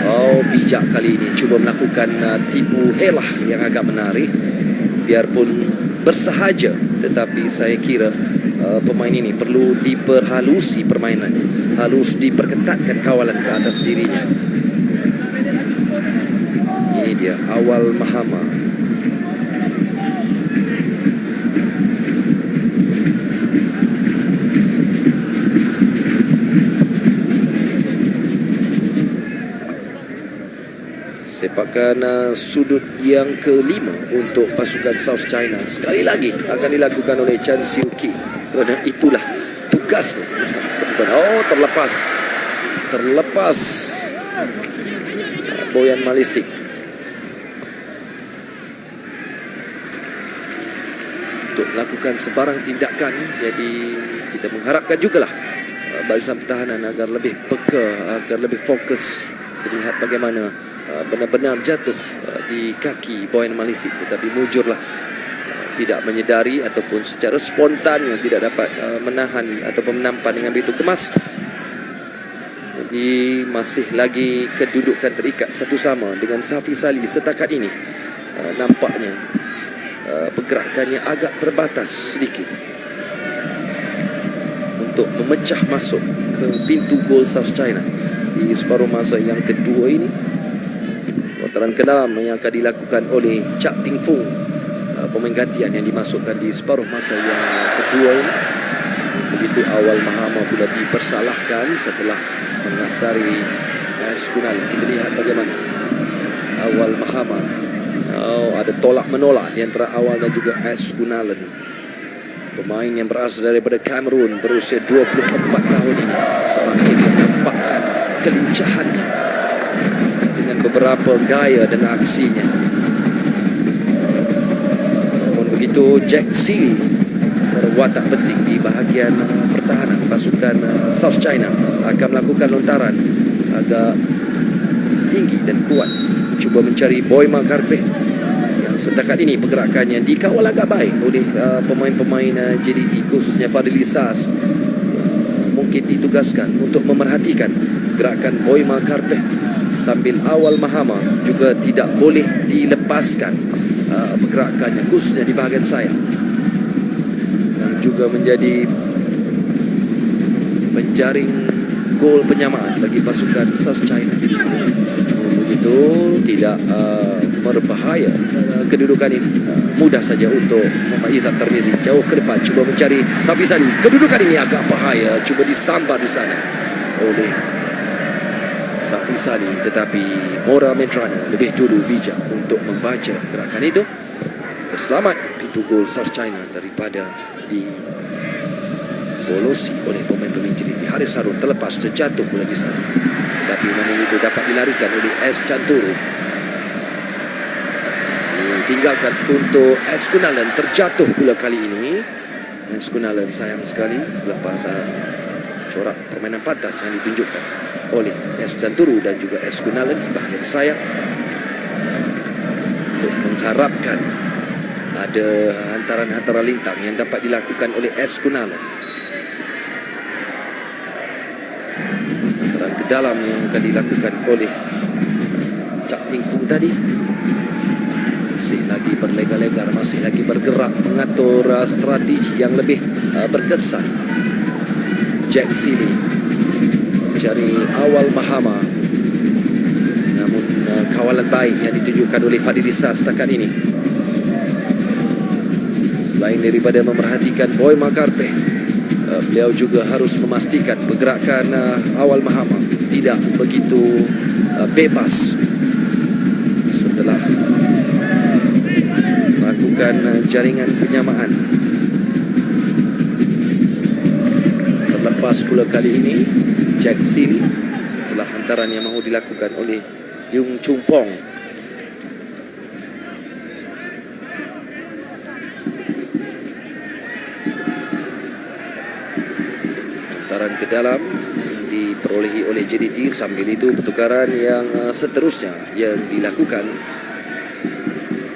Oh, bijak kali ini cuba melakukan tipu helah yang agak menarik, biarpun bersahaja, tetapi saya kira pemain ini perlu diperhalusi permainannya, halus diperketatkan kawalan ke atas dirinya. Ini dia Awal Mahama. Sepakan sudut yang kelima untuk pasukan South China sekali lagi akan dilakukan oleh Chan Siu Ki, kerana itulah tugasnya. Oh, terlepas Boyan Malisik. Untuk melakukan sebarang tindakan, jadi kita mengharapkan jugalah barisan pertahanan agar lebih peka, agar lebih fokus, terlihat bagaimana benar-benar jatuh di kaki Boyan Malisik, tetapi mujurlah tidak menyedari ataupun secara spontan yang tidak dapat menahan ataupun menampan dengan begitu kemas. Jadi masih lagi kedudukan terikat satu sama dengan Safi Salih setakat ini. Nampaknya pergerakannya agak terbatas sedikit untuk memecah masuk ke pintu gol South China di separuh masa yang kedua ini. Lontaran ke dalam yang akan dilakukan oleh Chak Ting Fung, pemain gantian yang dimasukkan di separuh masa yang kedua ini. Begitu Awal Mahama pula dipersalahkan setelah mengasari Kunal. Kita lihat bagaimana Awal Mahama. Ada tolak-menolak di antara Awal dan juga Kunalan, pemain yang berasal daripada Cameroon, berusia 24 tahun ini, semakin menampakkan kelincahannya dengan beberapa gaya dan aksinya. Namun begitu, Jack Seeley berwatak penting di bahagian pertahanan pasukan South China akan melakukan lontaran agak tinggi dan kuat, cuba mencari Boy Makarpe yang setakat ini pergerakannya dikawal agak baik oleh pemain-pemain JDT, khususnya Fadli Sas, mungkin ditugaskan untuk memerhatikan gerakan Boy Makarpe, sambil Awal Mahama juga tidak boleh dilepaskan pergerakannya, khususnya di bahagian sayap, yang juga menjadi penjaring gol penyamaan bagi pasukan South China. Begitu tidak berbahaya kedudukan ini, mudah saja untuk Muhammad Izzat Tarmizi jauh ke depan, cuba mencari Safi Salih. Kedudukan ini agak bahaya, cuba disambar di sana oleh Safi Salih, tetapi Mora Medrana lebih dulu bijak untuk membaca gerakan itu. Terselamat pintu gol South China daripada dibolosi oleh pemain-pemain JDT. Haris Harun terlepas, terjatuh pula di sana, tapi namun itu dapat dilarikan oleh Chanturu. Tinggalkan untuk Kunalan, terjatuh pula kali ini. Kunalan sayang sekali selepas corak permainan pantas yang ditunjukkan oleh Chanturu dan juga Kunalan di bahagian sayap, untuk mengharapkan ada hantaran-hantaran lintang yang dapat dilakukan oleh Kunalan. Hantaran ke dalam yang akan dilakukan oleh Chak Ting Fung tadi. Masih lagi berlegar-legar, masih lagi bergerak mengatur strategi yang lebih berkesan. Jack Seeley mencari Awal Mahama, namun kawalan baik yang ditunjukkan oleh Fadli Sas setakat ini. Selain daripada memerhatikan Boy Makarpe, beliau juga harus memastikan pergerakan Awal Mahama tidak begitu bebas setelah melakukan jaringan penyamaan. Terlepas pula kali ini Jack Seeley setelah hantaran yang mahu dilakukan oleh Yung Chumpong hantaran ke dalam diperolehi oleh JDT. Sambil itu pertukaran yang seterusnya yang dilakukan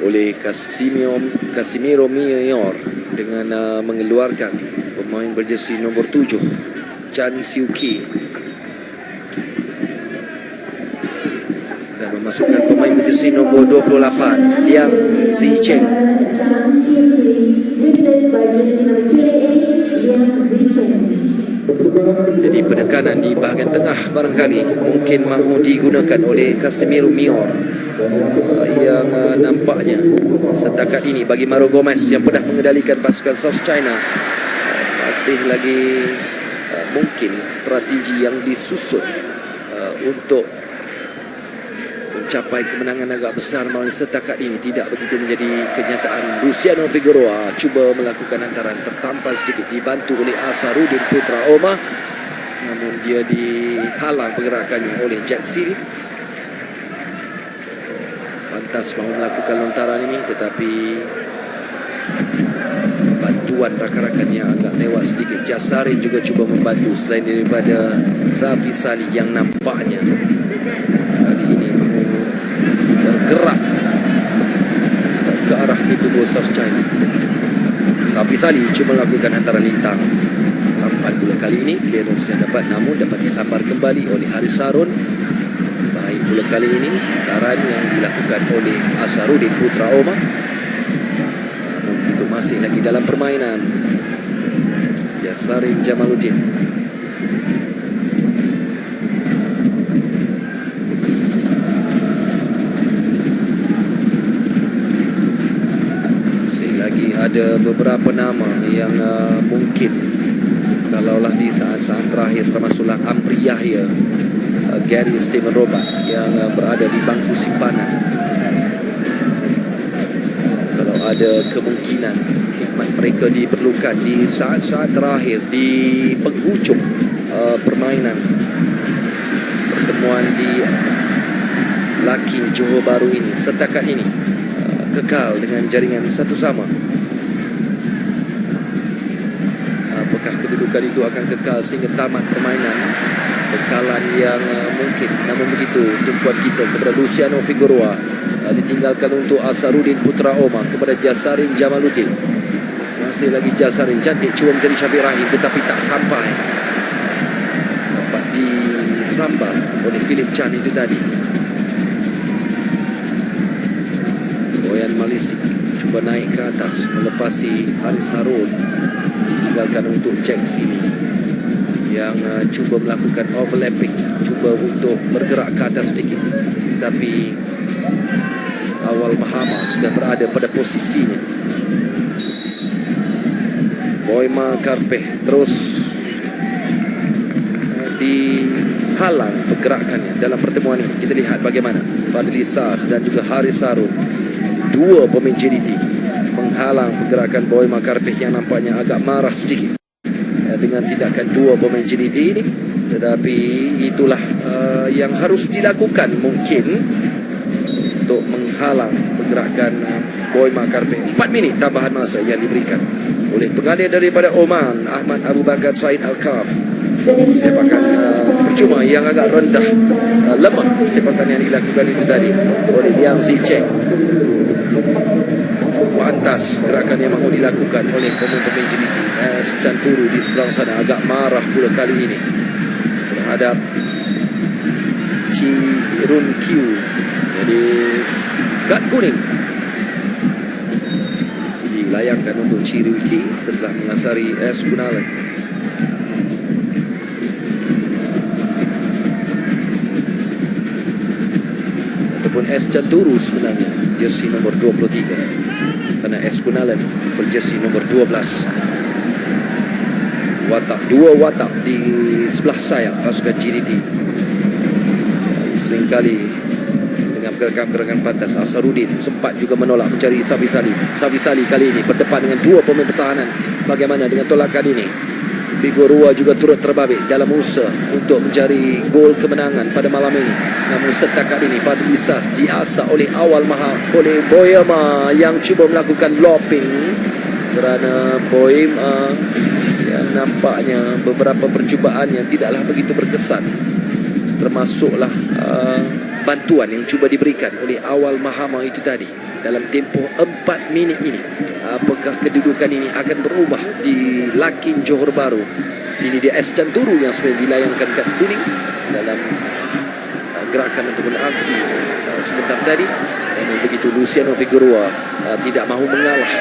oleh Casimiro Mior dengan mengeluarkan pemain berjersey nombor 7 Chan Siu Ki dan memasukkan pemain berjersey nombor 28 Liang Zicheng. Jadi penekanan di bahagian tengah barangkali mungkin mahu digunakan oleh Casimiro Mior yang nampaknya setakat ini bagi Mario Gomez yang pernah mengendalikan pasukan South China masih lagi mungkin strategi yang disusun untuk mencapai kemenangan agak besar, malah setakat ini tidak begitu menjadi kenyataan. Luciano Figueroa cuba melakukan hantaran, tertampar sedikit, dibantu oleh Asarudin Putra Omar, namun dia dihalang pergerakannya oleh Jack Siri. Pantas mahu melakukan lontaran ini, tetapi bantuan rakan-rakannya agak lewat sedikit. Jasarin juga cuba membantu selain daripada Safi Sali yang nampaknya kali ini mahu bergerak ke arah pintu gol South China. Safi Sali cuba melakukan hantaran lintang, tampan pula kali ini clearance yang dapat, namun dapat disambar kembali oleh Haris Harun. Baik pula kali ini hantaran yang dilakukan oleh Asarudin Putra Omar, namun itu masih lagi dalam permainan Yasarin Jamaluddin. Ada beberapa nama yang mungkin kalaulah di saat-saat terakhir, termasuklah Amri Yahya, Gary Steven Robert yang berada di bangku simpanan. Kalau ada kemungkinan khidmat mereka diperlukan di saat-saat terakhir di penghujung permainan pertemuan di Lakin Johor Bahru ini, setakat ini kekal dengan jaringan satu sama. Apakah kedudukan itu akan kekal sehingga tamat permainan? Bekalan yang mungkin, namun begitu tumpuan kita kepada Luciano Figueroa ditinggalkan untuk Asarudin Putra Omar kepada Jasarin Jamaluddin. Masih lagi Jasarin cantik cuba mencari Syafiq Rahim, tetapi tak sampai. Dapat disambar oleh Philip Chan itu tadi. Boyan Malisik cuba naik ke atas melepasi Haris Harun, tinggalkan untuk Jack sini yang cuba melakukan overlapping, cuba untuk bergerak ke atas sedikit, tapi Awal Mahama sudah berada pada posisinya. Boima Karpeh terus dihalang pergerakannya dalam pertemuan ini. Kita lihat bagaimana Fadli Sas dan juga Haris Harun, dua pemain JDT, menghalang pergerakan Boima Karpeh yang nampaknya agak marah sedikit dengan tindakan dua pemain JDT ini. Tetapi itulah yang harus dilakukan mungkin untuk menghalang pergerakan Boima Karpeh. 4 minit tambahan masa yang diberikan oleh pengalir daripada Oman, Ahmad Abu Bakar Said Al-Kaf. Sepakan percuma yang agak rendah, lemah sepakan yang dilakukan itu tadi oleh Liang Zicheng. Pantas gerakan yang mahu dilakukan oleh pemain JDT. Canturu di sebelah sana agak marah pula kali ini terhadap Chi Run Q. Jadi kad kuning dilayangkan untuk Chi Run Q setelah mengasari S. Gunalan. Ataupun S. Canturu sebenarnya jersey nomor 23, karena S. Gunalan berjersey nomor 12. Dua watak di sebelah sayap pasukan JDT. Seringkali dengan gerakan-gerakan pantas Asarudin sempat juga menolak mencari Safi Sali. Safi Sali kali ini berdepan dengan dua pemain pertahanan. Bagaimana dengan tolakan ini? Figueroa juga turut terbabit dalam usaha untuk mencari gol kemenangan pada malam ini. Namun setakat ini Fadli Sas diasah oleh Awal Maha oleh Boyama yang cuba melakukan lopping, kerana Boyama yang dan nampaknya beberapa percubaan yang tidaklah begitu berkesan, termasuklah bantuan yang cuba diberikan oleh Awal Mahama itu tadi dalam tempoh 4 minit ini. Apakah kedudukan ini akan berubah di Lakin Johor Bahru? Ini dia S. Canturu yang sebenarnya dilayangkan kad kuning dalam gerakan ataupun aksi sebentar tadi. Namun begitu Luciano Figueroa tidak mahu mengalah,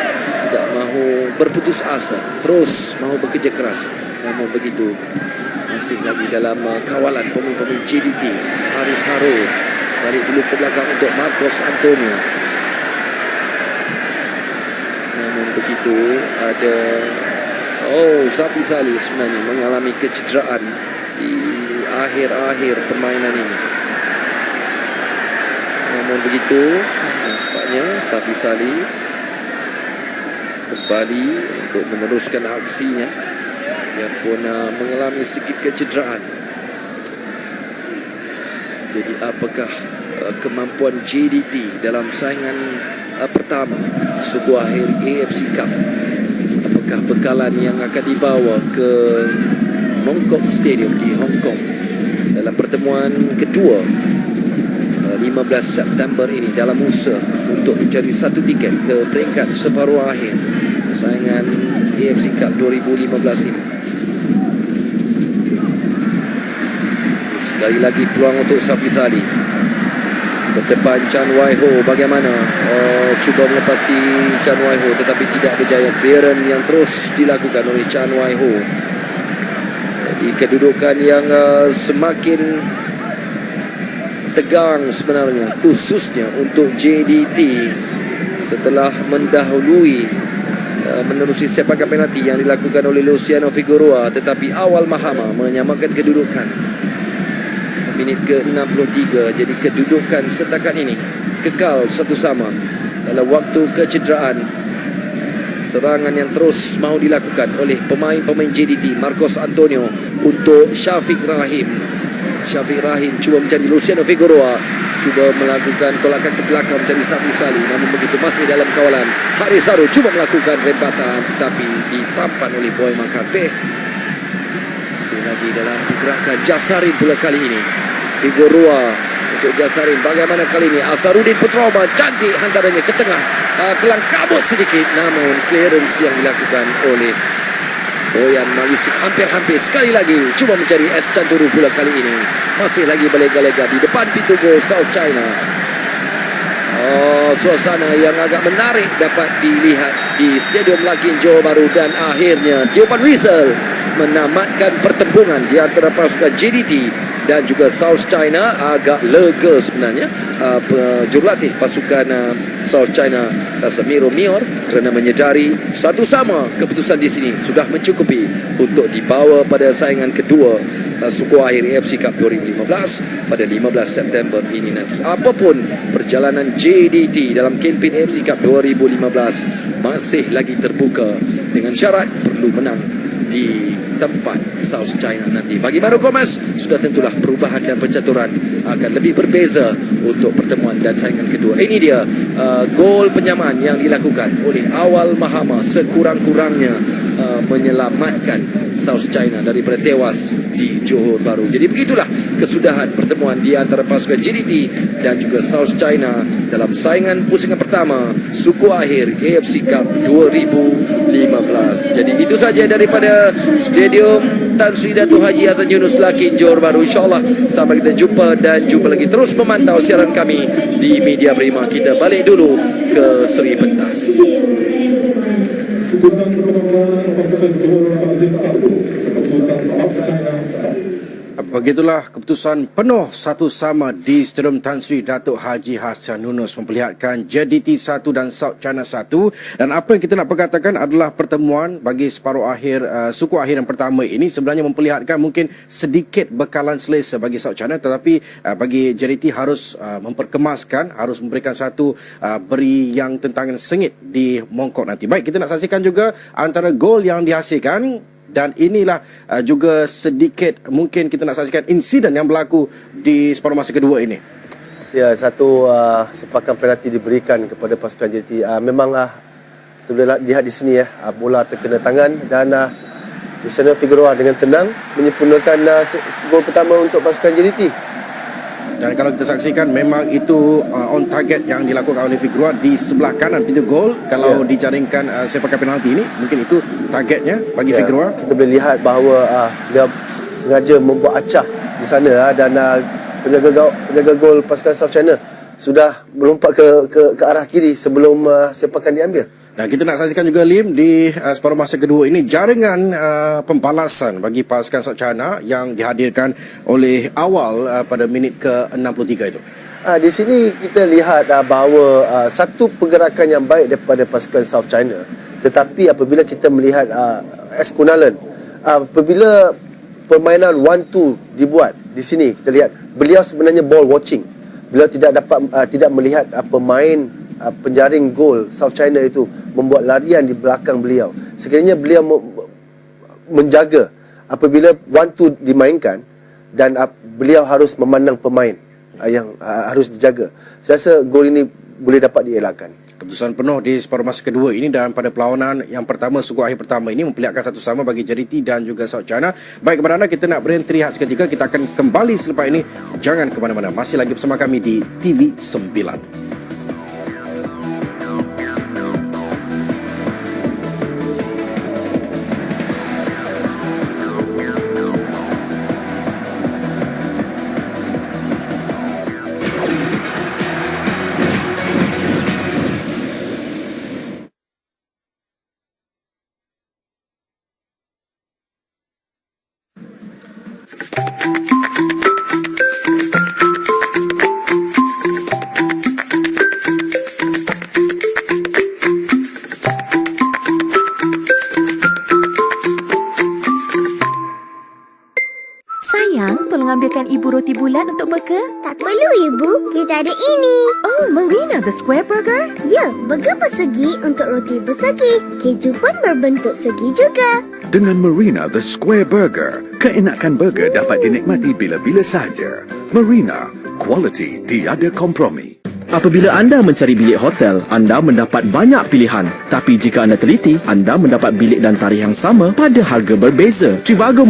tidak mahu berputus asa, terus mahu bekerja keras. Namun begitu masih lagi dalam kawalan pemain-pemain JDT. Haris Harun balik dulu ke belakang untuk Marcos Antonio. Namun begitu ada Safi Salih sebenarnya mengalami kecederaan di akhir-akhir permainan ini. Namun begitu nampaknya Safi Salih kembali untuk meneruskan aksinya, biarpun mengalami sedikit kecederaan. Jadi apakah kemampuan JDT dalam saingan pertama suku akhir AFC Cup? Apakah bekalan yang akan dibawa ke Mongkok Stadium di Hong Kong dalam pertemuan kedua 15 September ini dalam usaha untuk mencari satu tiket ke peringkat separuh akhir saingan AFC Cup 2015 ini? Sekali lagi peluang untuk Safi Salih. Berdepan Chan Wai Ho, bagaimana cuba melepasi Chan Wai Ho tetapi tidak berjaya. Clearance yang terus dilakukan oleh Chan Wai Ho. Jadi kedudukan yang semakin tegang sebenarnya, khususnya untuk JDT setelah mendahului menerusi sepakan penalti yang dilakukan oleh Luciano Figueroa, tetapi Awal Mahama menyamakan kedudukan minit ke-63. Jadi kedudukan setakat ini kekal satu sama dalam waktu kecederaan. Serangan yang terus mahu dilakukan oleh pemain-pemain JDT. Marcos Antonio untuk Syafiq Rahim. Syafiq Rahim cuba mencari Luciano Figueroa, cuba melakukan tolakan ke belakang mencari Safi Salih. Namun begitu masih dalam kawalan. Haris Harun cuba melakukan rempatan tetapi ditampan oleh Boy Makarpe. Masih lagi dalam pergerakan Jasarin pula kali ini. Figueroa untuk Jasarin. Bagaimana kali ini? Asarudin Putroma cantik hantarannya ke tengah. Kelang kabut sedikit. Namun clearance yang dilakukan oleh Boyan Malisik hampir-hampir. Sekali lagi cuba mencari S. Canturu pula kali ini. Masih lagi berlega-lega di depan pintu gol South China. Suasana yang agak menarik dapat dilihat di Stadium Lakin Johor Bahru. Dan akhirnya tiupan whistle menamatkan pertembungan di antara pasukan JDT dan juga South China. Agak lega sebenarnya jurulatih pasukan South China, Casemiro Mior, kerana menyedari satu sama keputusan di sini sudah mencukupi untuk dibawa pada saingan kedua suku akhir AFC Cup 2015 pada 15 September ini nanti. Apapun perjalanan JDT dalam kempen AFC Cup 2015 masih lagi terbuka dengan syarat perlu menang di tempat South China nanti. Bagi Mario Gomez sudah tentulah perubahan dan pencaturan akan lebih berbeza untuk pertemuan dan saingan kedua. Ini dia gol penyamaan yang dilakukan oleh Awal Mahama sekurang-kurangnya menyelamatkan South China daripada tewas di Johor Bahru. Jadi begitulah kesudahan pertemuan di antara pasukan JDT dan juga South China dalam saingan pusingan pertama suku akhir AFC Cup 2015. Jadi itu saja daripada Stadium Tan Sri Dato' Haji Hassan Yunus Lakin Johor Bahru. InsyaAllah sampai kita jumpa dan jumpa lagi. Terus memantau siaran kami di Media Prima. Kita balik dulu ke Seri Pentas. Keputusan pertama pasukan Johor Bahru 1, keputusan South China 1. Begitulah keputusan penuh satu sama di Stadium Tan Sri Dato' Haji Hassan Yunus memperlihatkan JDT 1 dan South China 1. Dan apa yang kita nak perkatakan adalah pertemuan bagi separuh akhir suku akhir yang pertama ini sebenarnya memperlihatkan mungkin sedikit bekalan selesa bagi South China, tetapi bagi JDT harus memperkemaskan, harus memberikan satu beri yang tentangan sengit di Mongkok nanti. Baik, kita nak saksikan juga antara gol yang dihasilkan. Dan inilah juga sedikit mungkin kita nak saksikan insiden yang berlaku di separuh masa kedua ini. Ya, satu sepakan penalti diberikan kepada pasukan JDT. Memang kita boleh lihat di sini bola terkena tangan dan Luciano Figueroa dengan tenang menyempurnakan gol pertama untuk pasukan JDT. Dan kalau kita saksikan memang itu on target yang dilakukan oleh Figueroa di sebelah kanan pintu gol. Kalau dijaringkan sepakan penalti ini, mungkin itu targetnya bagi Figueroa. Kita boleh lihat bahawa dia sengaja membuat acah di sana dan penjaga gol pasukan South China sudah melompat ke arah kiri sebelum sepakan diambil. Dan kita nak saksikan juga Lim di separuh masa kedua ini jaringan pembalasan bagi pasukan South China yang dihadirkan oleh awal pada minit ke-63 itu. Di sini kita lihat bahawa satu pergerakan yang baik daripada pasukan South China. Tetapi apabila kita melihat Eskunalan, apabila permainan 1-2 dibuat di sini, kita lihat beliau sebenarnya ball watching. Beliau tidak melihat pemain penjaring gol South China itu membuat larian di belakang beliau. Sekiranya beliau menjaga apabila 1-2 dimainkan dan beliau harus memandang pemain yang harus dijaga. Saya rasa gol ini boleh dapat dielakkan. Keputusan penuh di separuh masa kedua ini dan pada perlawanan yang pertama, suku akhir pertama ini memperlihatkan satu sama bagi JDT dan juga South China. Baik kepada anda, kita nak berhenti rehat seketika. Kita akan kembali selepas ini. Jangan ke mana-mana. Masih lagi bersama kami di TV 9. Sayang, tolong ambilkan ibu roti bulat untuk Mereka. Tak perlu, Ibu. Kita ada ini. Oh, Marina the Square Burger? Ya, burger persegi untuk roti bersegi. Keju pun berbentuk segi juga. Dengan Marina The Square Burger, keenakan burger dapat dinikmati bila-bila sahaja. Marina, quality tiada kompromi. Apabila anda mencari bilik hotel, anda mendapat banyak pilihan. Tapi jika anda teliti, anda mendapat bilik dan tarikh yang sama pada harga berbeza. Trivago